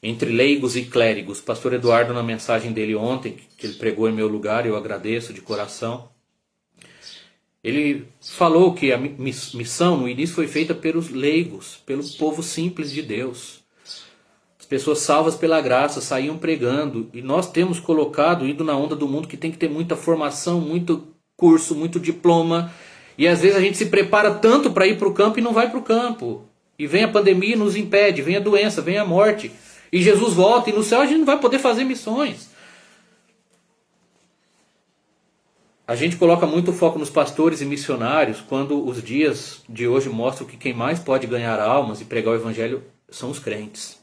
Entre leigos e clérigos. Pastor Eduardo, na mensagem dele ontem, que ele pregou em meu lugar, eu agradeço de coração. Ele falou que a missão no início foi feita pelos leigos, pelo povo simples de Deus. As pessoas salvas pela graça saíam pregando, e nós temos colocado, indo na onda do mundo, que tem que ter muita formação, muito curso, muito diploma, e às vezes a gente se prepara tanto para ir para o campo e não vai para o campo. E vem a pandemia e nos impede, vem a doença, vem a morte. E Jesus volta e no céu a gente não vai poder fazer missões. A gente coloca muito foco nos pastores e missionários quando os dias de hoje mostram que quem mais pode ganhar almas e pregar o evangelho são os crentes.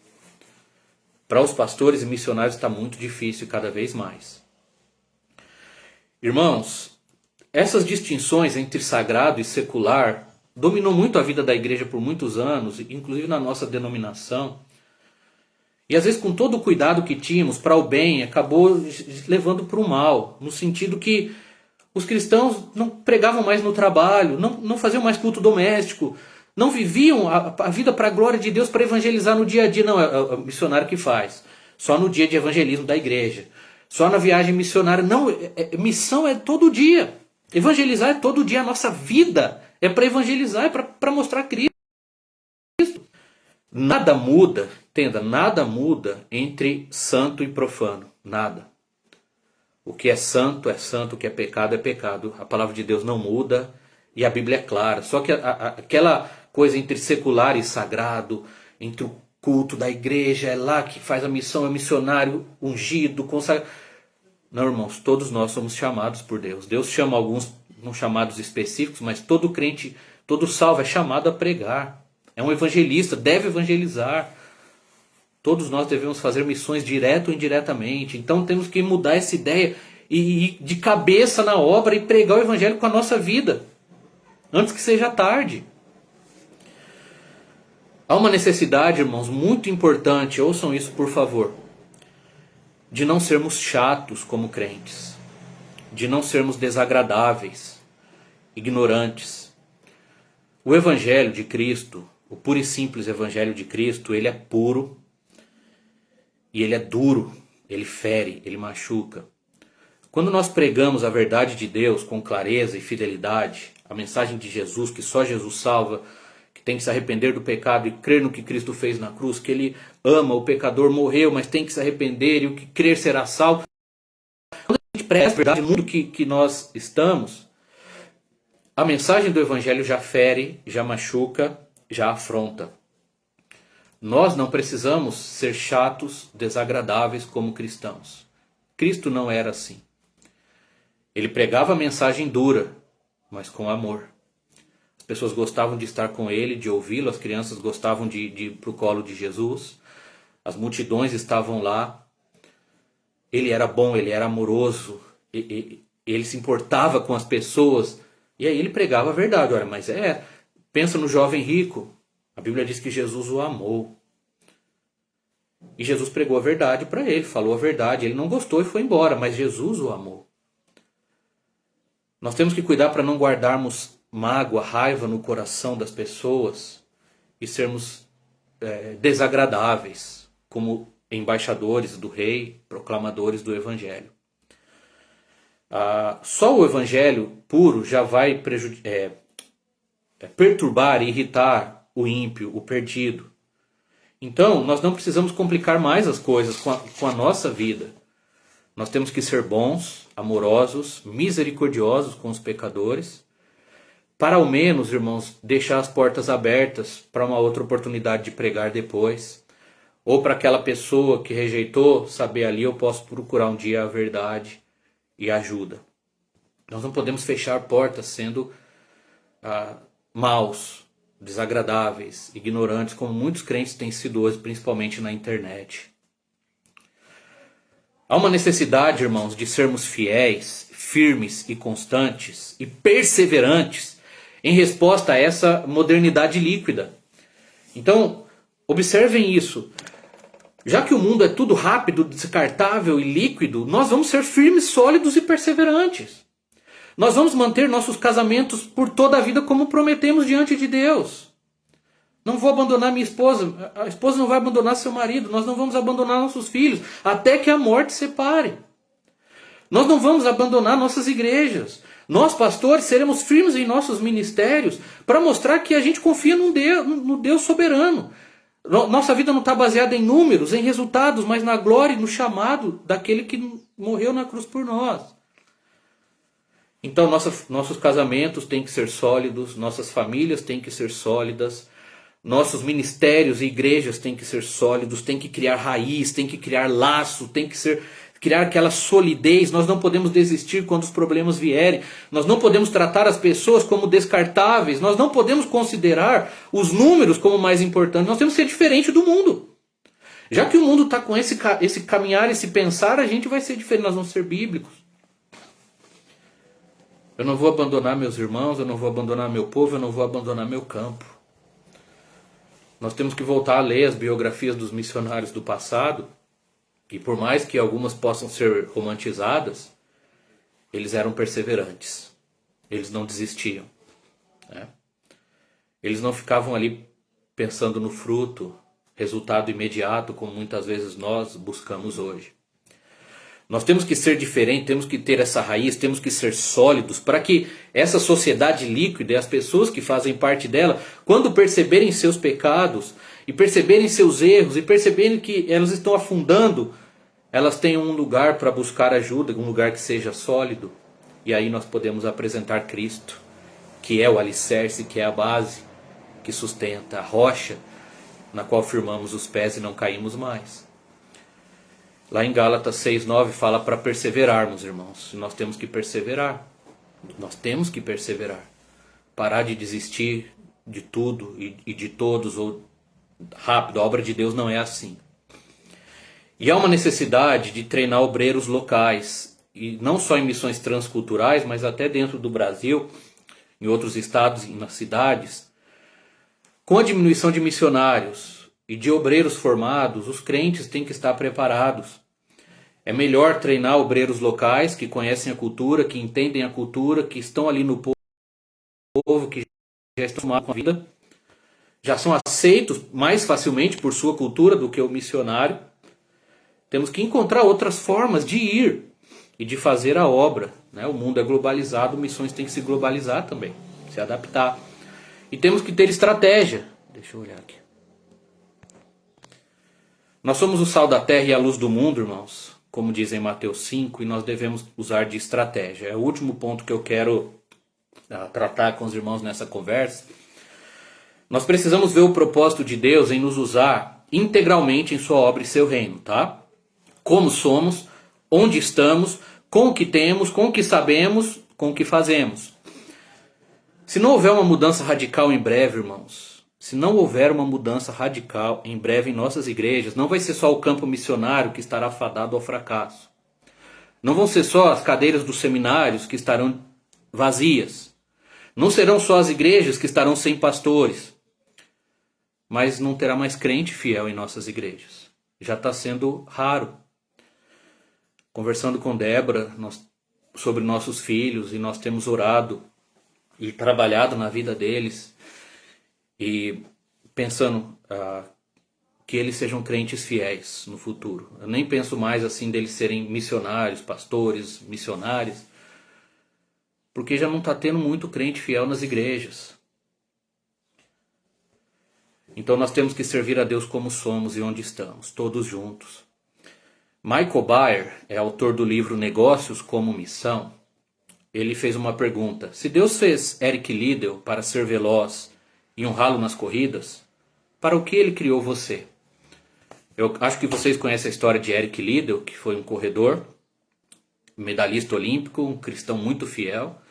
Para os pastores e missionários está muito difícil cada vez mais. Irmãos, essas distinções entre sagrado e secular dominou muito a vida da igreja por muitos anos, inclusive na nossa denominação. E às vezes com todo o cuidado que tínhamos para o bem, acabou levando para o mal, no sentido que os cristãos não pregavam mais no trabalho, não faziam mais culto doméstico, não viviam a vida para a glória de Deus, para evangelizar no dia a dia. Não, é o missionário que faz. Só no dia de evangelismo da igreja. Só na viagem missionária. Não, missão é todo dia. Evangelizar é todo dia. A nossa vida é para evangelizar, é para mostrar Cristo. Nada muda, entenda, nada muda entre santo e profano. Nada. O que é santo, o que é pecado, é pecado. A palavra de Deus não muda e a Bíblia é clara. Só que aquela coisa entre secular e sagrado, entre o culto da igreja, é lá que faz a missão, é missionário ungido, consagrado. Não, irmãos, todos nós somos chamados por Deus. Deus chama alguns, não chamados específicos, mas todo crente, todo salvo é chamado a pregar. É um evangelista, deve evangelizar. Todos nós devemos fazer missões direto ou indiretamente. Então temos que mudar essa ideia e ir de cabeça na obra e pregar o evangelho com a nossa vida, antes que seja tarde. Há uma necessidade, irmãos, muito importante, ouçam isso por favor, de não sermos chatos como crentes, de não sermos desagradáveis, ignorantes. O evangelho de Cristo, o puro e simples evangelho de Cristo, ele é puro, e ele é duro, ele fere, ele machuca. Quando nós pregamos a verdade de Deus com clareza e fidelidade, a mensagem de Jesus, que só Jesus salva, que tem que se arrepender do pecado e crer no que Cristo fez na cruz, que ele ama, o pecador morreu, mas tem que se arrepender e o que crer será salvo. Quando a gente prega a verdade no mundo que nós estamos, a mensagem do Evangelho já fere, já machuca, já afronta. Nós não precisamos ser chatos, desagradáveis como cristãos. Cristo não era assim. Ele pregava a mensagem dura, mas com amor. As pessoas gostavam de estar com ele, de ouvi-lo, as crianças gostavam de ir para o colo de Jesus, as multidões estavam lá. Ele era bom, ele era amoroso, ele se importava com as pessoas, e aí ele pregava a verdade. Olha, mas pensa no jovem rico. A Bíblia diz que Jesus o amou. E Jesus pregou a verdade para ele, falou a verdade. Ele não gostou e foi embora, mas Jesus o amou. Nós temos que cuidar para não guardarmos mágoa, raiva no coração das pessoas e sermos desagradáveis, como embaixadores do rei, proclamadores do evangelho. Só o evangelho puro já vai perturbar e irritar o ímpio, o perdido. Então, nós não precisamos complicar mais as coisas com a nossa vida. Nós temos que ser bons, amorosos, misericordiosos com os pecadores, para ao menos, irmãos, deixar as portas abertas para uma outra oportunidade de pregar depois. Ou para aquela pessoa que rejeitou, saber ali eu posso procurar um dia a verdade e ajuda. Nós não podemos fechar portas sendo maus, desagradáveis, ignorantes, como muitos crentes têm sido hoje, principalmente na internet. Há uma necessidade, irmãos, de sermos fiéis, firmes e constantes e perseverantes em resposta a essa modernidade líquida. Então, observem isso. Já que o mundo é tudo rápido, descartável e líquido, nós vamos ser firmes, sólidos e perseverantes. Nós vamos manter nossos casamentos por toda a vida como prometemos diante de Deus. Não vou abandonar minha esposa, a esposa não vai abandonar seu marido, nós não vamos abandonar nossos filhos, até que a morte separe. Nós não vamos abandonar nossas igrejas, Nós, pastores, seremos firmes em nossos ministérios para mostrar que a gente confia no Deus soberano. Nossa vida não está baseada em números, em resultados, mas na glória e no chamado daquele que morreu na cruz por nós. Então nossos casamentos têm que ser sólidos, nossas famílias têm que ser sólidas, nossos ministérios e igrejas têm que ser sólidos, têm que criar raiz, têm que criar laço, têm que criar aquela solidez. Nós não podemos desistir quando os problemas vierem. Nós não podemos tratar as pessoas como descartáveis. Nós não podemos considerar os números como mais importantes. Nós temos que ser diferente do mundo. Já que o mundo está com esse caminhar, esse pensar, a gente vai ser diferente. Nós vamos ser bíblicos. Eu não vou abandonar meus irmãos, eu não vou abandonar meu povo, eu não vou abandonar meu campo. Nós temos que voltar a ler as biografias dos missionários do passado. E por mais que algumas possam ser romantizadas, eles eram perseverantes. Eles não desistiam. Né? Eles não ficavam ali pensando no fruto, resultado imediato, como muitas vezes nós buscamos hoje. Nós temos que ser diferentes, temos que ter essa raiz, temos que ser sólidos, para que essa sociedade líquida e as pessoas que fazem parte dela, quando perceberem seus pecados, e perceberem seus erros, e perceberem que elas estão afundando, elas tenham um lugar para buscar ajuda, um lugar que seja sólido. E aí nós podemos apresentar Cristo, que é o alicerce, que é a base, que sustenta a rocha, na qual firmamos os pés e não caímos mais. Lá em Gálatas 6:9 fala para perseverarmos, irmãos. Nós temos que perseverar. Nós temos que perseverar. Parar de desistir de tudo e de todos ou rápido. A obra de Deus não é assim. E há uma necessidade de treinar obreiros locais. E não só em missões transculturais, mas até dentro do Brasil, em outros estados e nas cidades. Com a diminuição de missionários e de obreiros formados, os crentes têm que estar preparados. É melhor treinar obreiros locais que conhecem a cultura, que entendem a cultura, que estão ali no povo, que já estão acostumados com a vida, já são aceitos mais facilmente por sua cultura do que o missionário. Temos que encontrar outras formas de ir e de fazer a obra. Né? O mundo é globalizado, missões têm que se globalizar também, se adaptar. E temos que ter estratégia. Deixa eu olhar aqui. Nós somos o sal da terra e a luz do mundo, irmãos, como diz em Mateus 5, e nós devemos usar de estratégia. É o último ponto que eu quero tratar com os irmãos nessa conversa. Nós precisamos ver o propósito de Deus em nos usar integralmente em sua obra e seu reino, tá? Como somos, onde estamos, com o que temos, com o que sabemos, com o que fazemos. Se não houver uma mudança radical em breve, irmãos, se não houver uma mudança radical em breve em nossas igrejas, não vai ser só o campo missionário que estará fadado ao fracasso. Não vão ser só as cadeiras dos seminários que estarão vazias. Não serão só as igrejas que estarão sem pastores. Mas não terá mais crente fiel em nossas igrejas. Já está sendo raro. Conversando com Débora sobre nossos filhos, e nós temos orado e trabalhado na vida deles, e pensando que eles sejam crentes fiéis no futuro. Eu nem penso mais assim deles serem missionários, pastores, missionários, porque já não está tendo muito crente fiel nas igrejas. Então nós temos que servir a Deus como somos e onde estamos, todos juntos. Michael Bayer é autor do livro Negócios como Missão. Ele fez uma pergunta: se Deus fez Eric Liddell para ser veloz e honrá-lo nas corridas, para o que ele criou você? Eu acho que vocês conhecem a história de Eric Liddell, que foi um corredor, medalhista olímpico, um cristão muito fiel,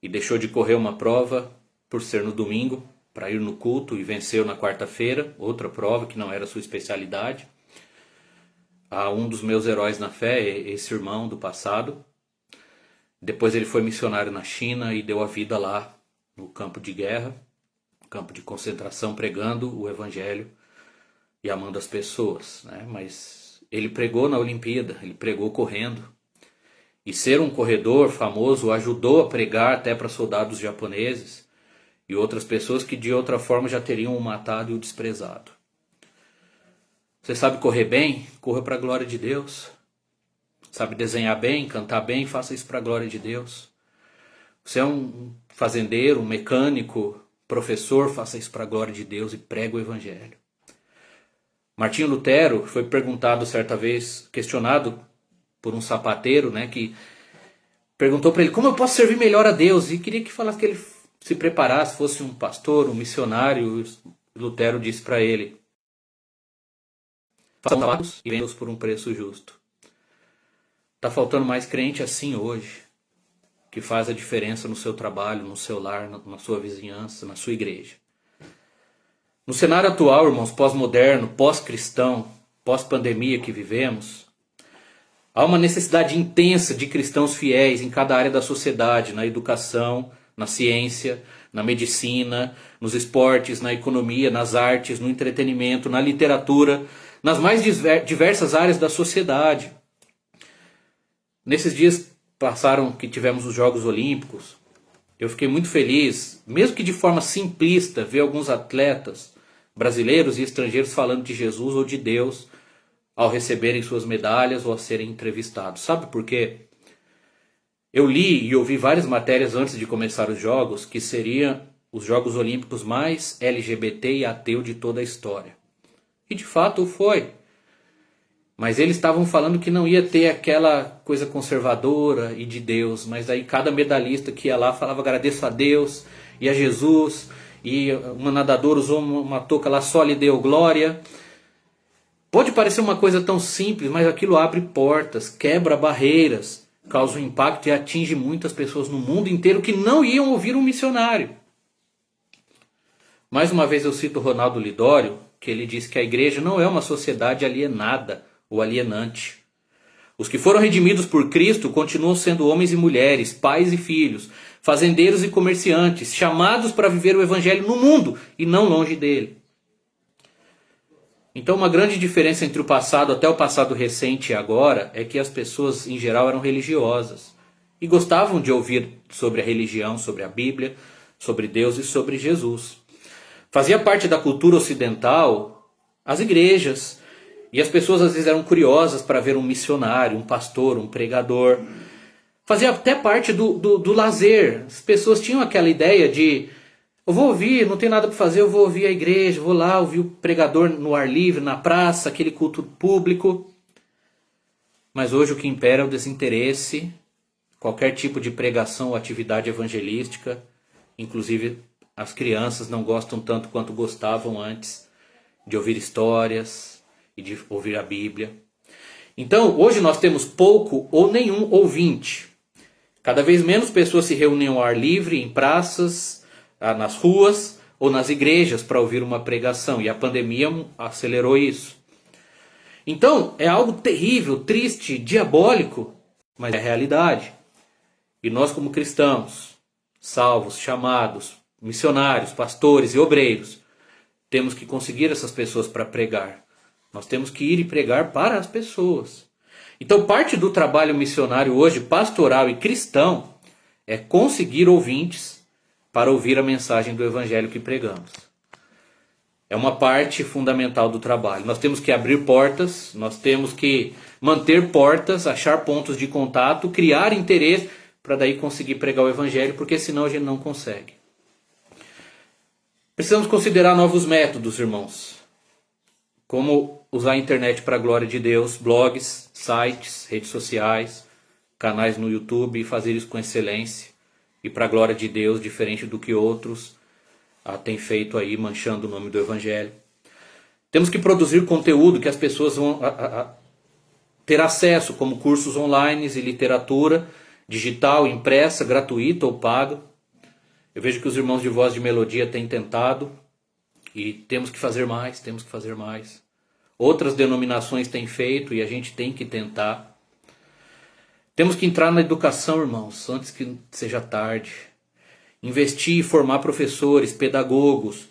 e deixou de correr uma prova por ser no domingo, para ir no culto, e venceu na quarta-feira, outra prova que não era sua especialidade. Um dos meus heróis na fé é esse irmão do passado. Depois ele foi missionário na China e deu a vida lá no campo de guerra, campo de concentração, pregando o evangelho e amando as pessoas, né? Mas ele pregou na Olimpíada, ele pregou correndo. E ser um corredor famoso o ajudou a pregar até para soldados japoneses e outras pessoas que de outra forma já teriam o matado e o desprezado. Você sabe correr bem? Corra para a glória de Deus. Sabe desenhar bem, cantar bem? Faça isso para a glória de Deus. Você é um fazendeiro, um mecânico, professor, faça isso para a glória de Deus e prega o evangelho. Martinho Lutero foi perguntado certa vez, questionado por um sapateiro, né, que perguntou para ele como eu posso servir melhor a Deus, e queria que falasse que ele se preparasse, fosse um pastor, um missionário. Lutero disse para ele: faça sapatos e venda-os por um preço justo. Está faltando mais crente assim hoje, que faz a diferença no seu trabalho, no seu lar, na sua vizinhança, na sua igreja. No cenário atual, irmãos, pós-moderno, pós-cristão, pós-pandemia que vivemos, há uma necessidade intensa de cristãos fiéis em cada área da sociedade, na educação, na ciência, na medicina, nos esportes, na economia, nas artes, no entretenimento, na literatura, nas mais diversas áreas da sociedade. Nesses dias passaram que tivemos os Jogos Olímpicos, eu fiquei muito feliz, mesmo que de forma simplista, ver alguns atletas brasileiros e estrangeiros falando de Jesus ou de Deus ao receberem suas medalhas ou a serem entrevistados. Sabe por quê? Eu li e ouvi várias matérias antes de começar os Jogos que seriam os Jogos Olímpicos mais LGBT e ateu de toda a história. E de fato foi. Mas eles estavam falando que não ia ter aquela coisa conservadora e de Deus. Mas aí cada medalhista que ia lá falava agradeço a Deus e a Jesus. E uma nadadora usou uma touca lá, só lhe deu glória. Pode parecer uma coisa tão simples, mas aquilo abre portas, quebra barreiras, causa um impacto e atinge muitas pessoas no mundo inteiro que não iam ouvir um missionário. Mais uma vez eu cito Ronaldo Lidório, que ele diz que a igreja não é uma sociedade alienada ou alienante. Os que foram redimidos por Cristo continuam sendo homens e mulheres, pais e filhos, fazendeiros e comerciantes, chamados para viver o evangelho no mundo e não longe dele. Então uma grande diferença entre o passado até o passado recente e agora é que as pessoas em geral eram religiosas e gostavam de ouvir sobre a religião, sobre a Bíblia, sobre Deus e sobre Jesus. Fazia parte da cultura ocidental as igrejas, e as pessoas às vezes eram curiosas para ver um missionário, um pastor, um pregador. Fazia até parte do lazer. As pessoas tinham aquela ideia de eu vou ouvir, não tem nada para fazer, eu vou ouvir a igreja, vou lá ouvir o pregador no ar livre, na praça, aquele culto público. Mas hoje o que impera é o desinteresse, qualquer tipo de pregação ou atividade evangelística. Inclusive as crianças não gostam tanto quanto gostavam antes de ouvir histórias e de ouvir a Bíblia. Então, hoje nós temos pouco ou nenhum ouvinte. Cada vez menos pessoas se reúnem ao ar livre, em praças, nas ruas ou nas igrejas para ouvir uma pregação. E a pandemia acelerou isso. Então, é algo terrível, triste, diabólico, mas é realidade. E nós como cristãos, salvos, chamados, missionários, pastores e obreiros, temos que conseguir essas pessoas para pregar. Nós temos que ir e pregar para as pessoas. Então parte do trabalho missionário hoje, pastoral e cristão, é conseguir ouvintes para ouvir a mensagem do evangelho que pregamos. É uma parte fundamental do trabalho. Nós temos que abrir portas, nós temos que manter portas, achar pontos de contato, criar interesse para daí conseguir pregar o evangelho, porque senão a gente não consegue. Precisamos considerar novos métodos, irmãos. Como usar a internet para a glória de Deus, blogs, sites, redes sociais, canais no YouTube, e fazer isso com excelência e para a glória de Deus, diferente do que outros têm feito aí, manchando o nome do Evangelho. Temos que produzir conteúdo que as pessoas vão ter acesso, como cursos online e literatura digital, impressa, gratuita ou paga. Eu vejo que os irmãos de Voz de Melodia têm tentado, e temos que fazer mais, temos que fazer mais. Outras denominações têm feito e a gente tem que tentar. Temos que entrar na educação, irmãos, antes que seja tarde. Investir e formar professores, pedagogos,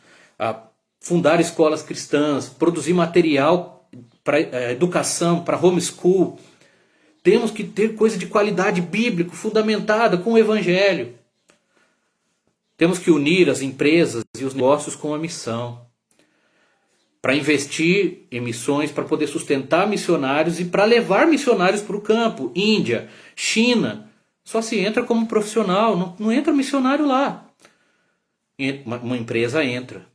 fundar escolas cristãs, produzir material para educação, para homeschool. Temos que ter coisa de qualidade bíblica, fundamentada com o Evangelho. Temos que unir as empresas e os negócios com a missão. Para investir em missões, para poder sustentar missionários e para levar missionários para o campo. Índia, China, Só se entra como profissional, não entra missionário lá. Uma empresa entra,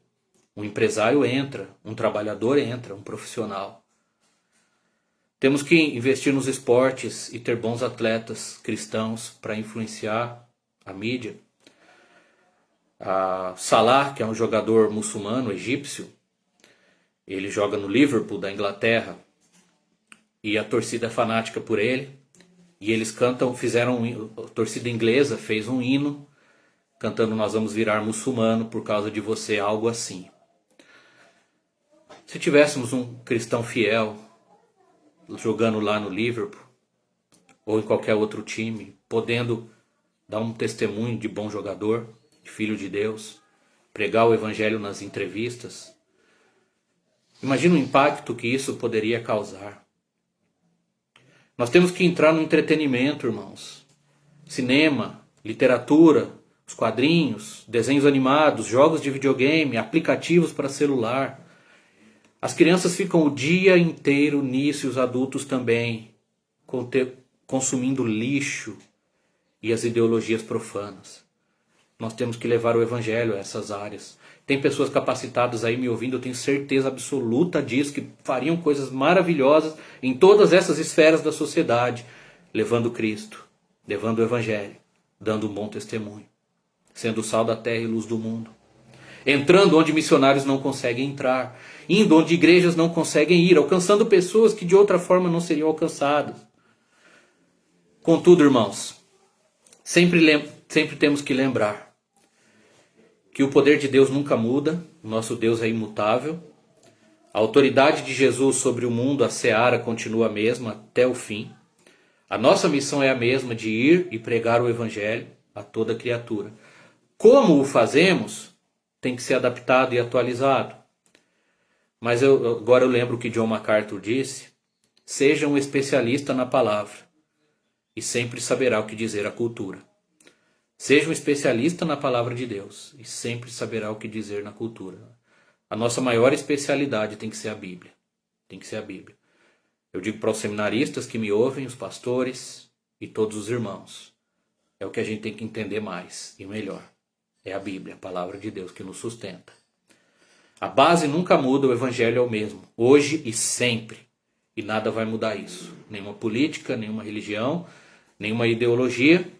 um empresário entra, um trabalhador entra, um profissional. Temos que investir nos esportes e ter bons atletas cristãos para influenciar a mídia. Salah, que é um jogador muçulmano, egípcio, ele joga no Liverpool da Inglaterra e a torcida é fanática por ele. E eles cantam, a torcida inglesa fez um hino cantando "Nós vamos virar muçulmano por causa de você", algo assim. Se tivéssemos um cristão fiel jogando lá no Liverpool ou em qualquer outro time, podendo dar um testemunho de bom jogador, de filho de Deus, pregar o evangelho nas entrevistas, imagina o impacto que isso poderia causar. Nós temos que entrar no entretenimento, irmãos. Cinema, literatura, os quadrinhos, desenhos animados, jogos de videogame, aplicativos para celular. As crianças ficam o dia inteiro nisso e os adultos também, consumindo lixo e as ideologias profanas. Nós temos que levar o evangelho a essas áreas. Tem pessoas capacitadas aí me ouvindo, eu tenho certeza absoluta disso, que fariam coisas maravilhosas em todas essas esferas da sociedade, levando Cristo, levando o evangelho, dando um bom testemunho, sendo o sal da terra e luz do mundo. Entrando onde missionários não conseguem entrar, indo onde igrejas não conseguem ir, alcançando pessoas que de outra forma não seriam alcançadas. Contudo, irmãos, sempre temos que lembrar que o poder de Deus nunca muda, o nosso Deus é imutável, a autoridade de Jesus sobre o mundo, a seara, continua a mesma até o fim. A nossa missão é a mesma, de ir e pregar o evangelho a toda criatura. Como o fazemos tem que ser adaptado e atualizado. Mas agora eu lembro o que John MacArthur disse: seja um especialista na palavra e sempre saberá o que dizer à cultura. Seja um especialista na palavra de Deus e sempre saberá o que dizer na cultura. A nossa maior especialidade tem que ser a Bíblia. Tem que ser a Bíblia. Eu digo para os seminaristas que me ouvem, os pastores e todos os irmãos. É o que a gente tem que entender mais e melhor. É a Bíblia, a palavra de Deus que nos sustenta. A base nunca muda, o evangelho é o mesmo. Hoje e sempre. E nada vai mudar isso. Nenhuma política, nenhuma religião, nenhuma ideologia.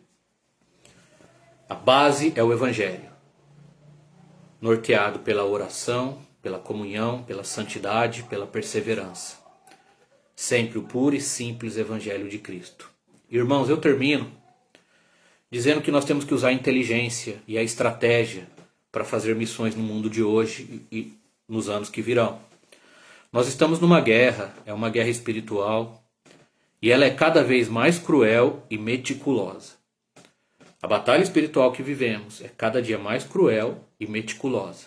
A base é o evangelho, norteado pela oração, pela comunhão, pela santidade, pela perseverança. Sempre o puro e simples evangelho de Cristo. Irmãos, eu termino dizendo que nós temos que usar a inteligência e a estratégia para fazer missões no mundo de hoje e nos anos que virão. Nós estamos numa guerra, é uma guerra espiritual, e ela é cada vez mais cruel e meticulosa. A batalha espiritual que vivemos é cada dia mais cruel e meticulosa.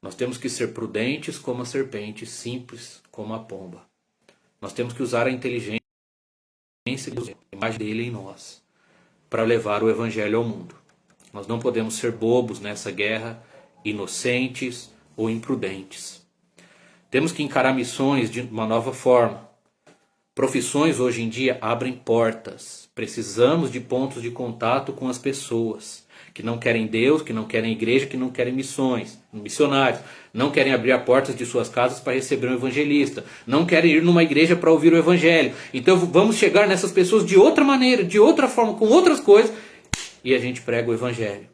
Nós temos que ser prudentes como a serpente, simples como a pomba. Nós temos que usar a inteligência e a imagem dele em nós para levar o evangelho ao mundo. Nós não podemos ser bobos nessa guerra, inocentes ou imprudentes. Temos que encarar missões de uma nova forma. Profissões hoje em dia abrem portas. Precisamos de pontos de contato com as pessoas que não querem Deus, que não querem igreja, que não querem missionários, não querem abrir as portas de suas casas para receber um evangelista, não querem ir numa igreja para ouvir o evangelho. Então vamos chegar nessas pessoas de outra maneira, de outra forma, com outras coisas, e a gente prega o evangelho.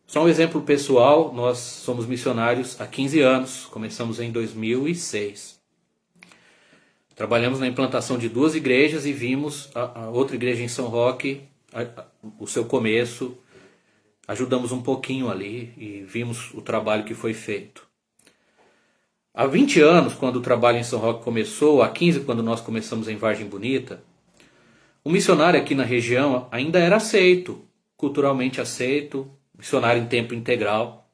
Só um exemplo pessoal, nós somos missionários há 15 anos, começamos em 2006. Trabalhamos na implantação de 2 igrejas e vimos a outra igreja em São Roque, o seu começo. Ajudamos um pouquinho ali e vimos o trabalho que foi feito. Há 20 anos, quando o trabalho em São Roque começou, há 15 quando nós começamos em Vargem Bonita, o missionário aqui na região ainda era aceito, culturalmente aceito, missionário em tempo integral.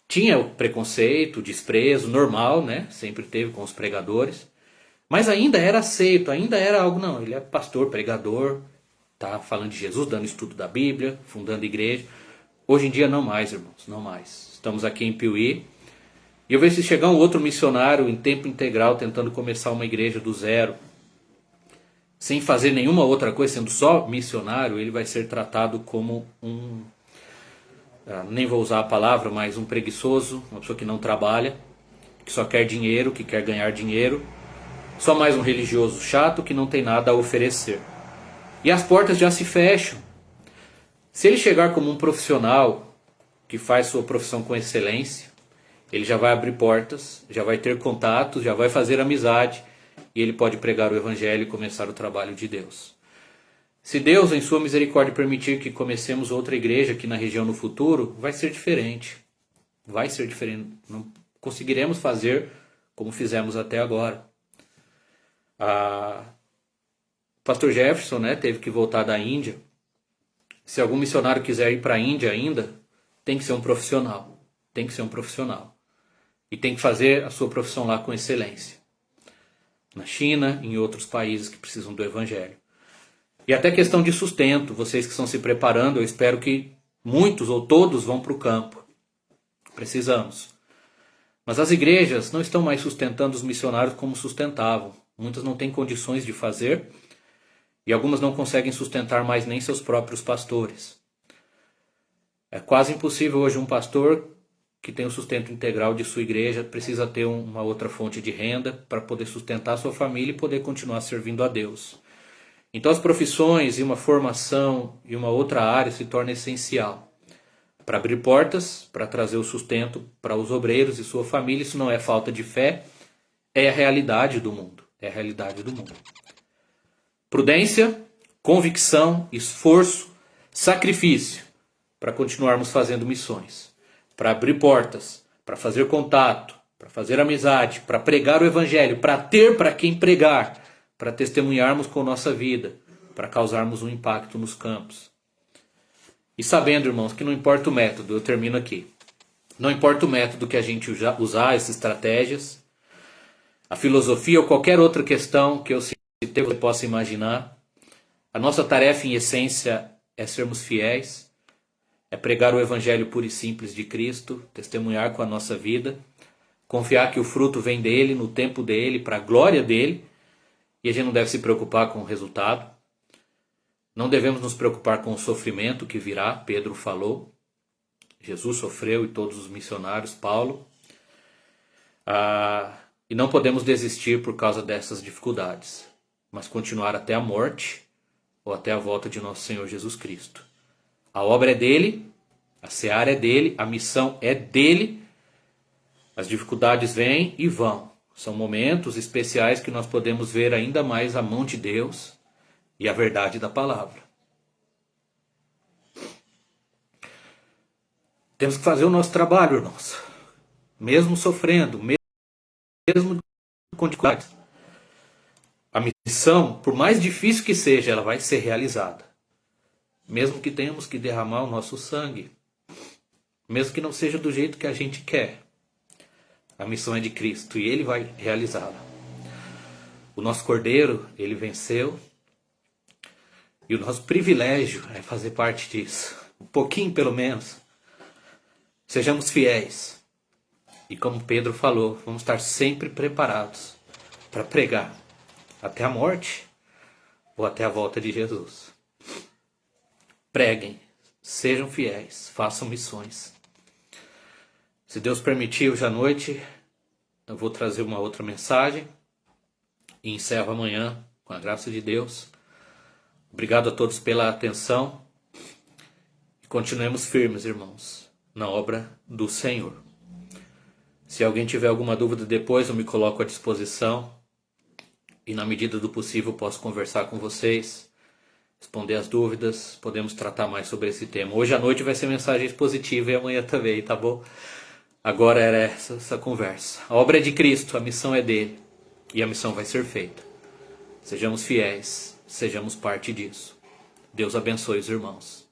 Tinha o preconceito, o desprezo, normal, né? Sempre teve com os pregadores. Mas ainda era aceito, ainda era algo, não, ele é pastor, pregador, tá falando de Jesus, dando estudo da Bíblia, fundando igreja. Hoje em dia não mais, irmãos, não mais. Estamos aqui em Piuí. E eu vejo se chegar um outro missionário em tempo integral tentando começar uma igreja do zero. sem fazer nenhuma outra coisa, sendo só missionário, ele vai ser tratado como nem vou usar a palavra, mas um preguiçoso, uma pessoa que não trabalha, que só quer dinheiro, que quer ganhar dinheiro, só mais um religioso chato que não tem nada a oferecer. E as portas já se fecham. Se ele chegar como um profissional que faz sua profissão com excelência, ele já vai abrir portas, já vai ter contatos, já vai fazer amizade, e ele pode pregar o evangelho e começar o trabalho de Deus. Se Deus, em sua misericórdia, permitir que comecemos outra igreja aqui na região no futuro, vai ser diferente. Vai ser diferente. Não conseguiremos fazer como fizemos até agora. O pastor Jefferson, né, teve que voltar da Índia. Se algum missionário quiser ir para a Índia ainda, tem que ser um profissional. Tem que ser um profissional. E tem que fazer a sua profissão lá com excelência. Na China, em outros países que precisam do evangelho. E até questão de sustento, vocês que estão se preparando, eu espero que muitos ou todos vão para o campo. Precisamos. Mas as igrejas não estão mais sustentando os missionários como sustentavam. Muitas não têm condições de fazer e algumas não conseguem sustentar mais nem seus próprios pastores. É quase impossível hoje um pastor que tem o sustento integral de sua igreja precisa ter uma outra fonte de renda para poder sustentar sua família e poder continuar servindo a Deus. Então as profissões e uma formação e uma outra área se tornam essencial para abrir portas, para trazer o sustento para os obreiros e sua família. Isso não é falta de fé, é a realidade do mundo. É a realidade do mundo. Prudência, convicção, esforço, sacrifício para continuarmos fazendo missões, para abrir portas, para fazer contato, para fazer amizade, para pregar o evangelho, para ter para quem pregar, para testemunharmos com nossa vida, para causarmos um impacto nos campos. E sabendo, irmãos, que não importa o método, eu termino aqui. Não importa o método que a gente usar, essas estratégias, a filosofia ou qualquer outra questão que eu citei, você possa imaginar, a nossa tarefa em essência é sermos fiéis, é pregar o evangelho puro e simples de Cristo, testemunhar com a nossa vida, confiar que o fruto vem dele, no tempo dele, para a glória dele, e a gente não deve se preocupar com o resultado. Não devemos nos preocupar com o sofrimento que virá, Pedro falou. Jesus sofreu e todos os missionários, Paulo. E não podemos desistir por causa dessas dificuldades, mas continuar até a morte ou até a volta de nosso Senhor Jesus Cristo. A obra é dele, a seara é dele, a missão é dele. As dificuldades vêm e vão. São momentos especiais que nós podemos ver ainda mais a mão de Deus e a verdade da palavra. Temos que fazer o nosso trabalho, irmãos. Mesmo sofrendo, mesmo com dificuldades. A missão, por mais difícil que seja, ela vai ser realizada. Mesmo que tenhamos que derramar o nosso sangue. Mesmo que não seja do jeito que a gente quer. A missão é de Cristo e Ele vai realizá-la. O nosso Cordeiro, Ele venceu. E o nosso privilégio é fazer parte disso. Um pouquinho pelo menos. Sejamos fiéis. E como Pedro falou, vamos estar sempre preparados para pregar até a morte ou até a volta de Jesus. Preguem, sejam fiéis, façam missões. Se Deus permitir, hoje à noite eu vou trazer uma outra mensagem e encerro amanhã, com a graça de Deus. Obrigado a todos pela atenção e continuemos firmes, irmãos, na obra do Senhor. Se alguém tiver alguma dúvida depois, eu me coloco à disposição e na medida do possível posso conversar com vocês, responder as dúvidas, podemos tratar mais sobre esse tema. Hoje à noite vai ser mensagem expositiva e amanhã também, tá bom? Agora era essa conversa. A obra é de Cristo, a missão é dele e a missão vai ser feita. Sejamos fiéis, sejamos parte disso. Deus abençoe os irmãos.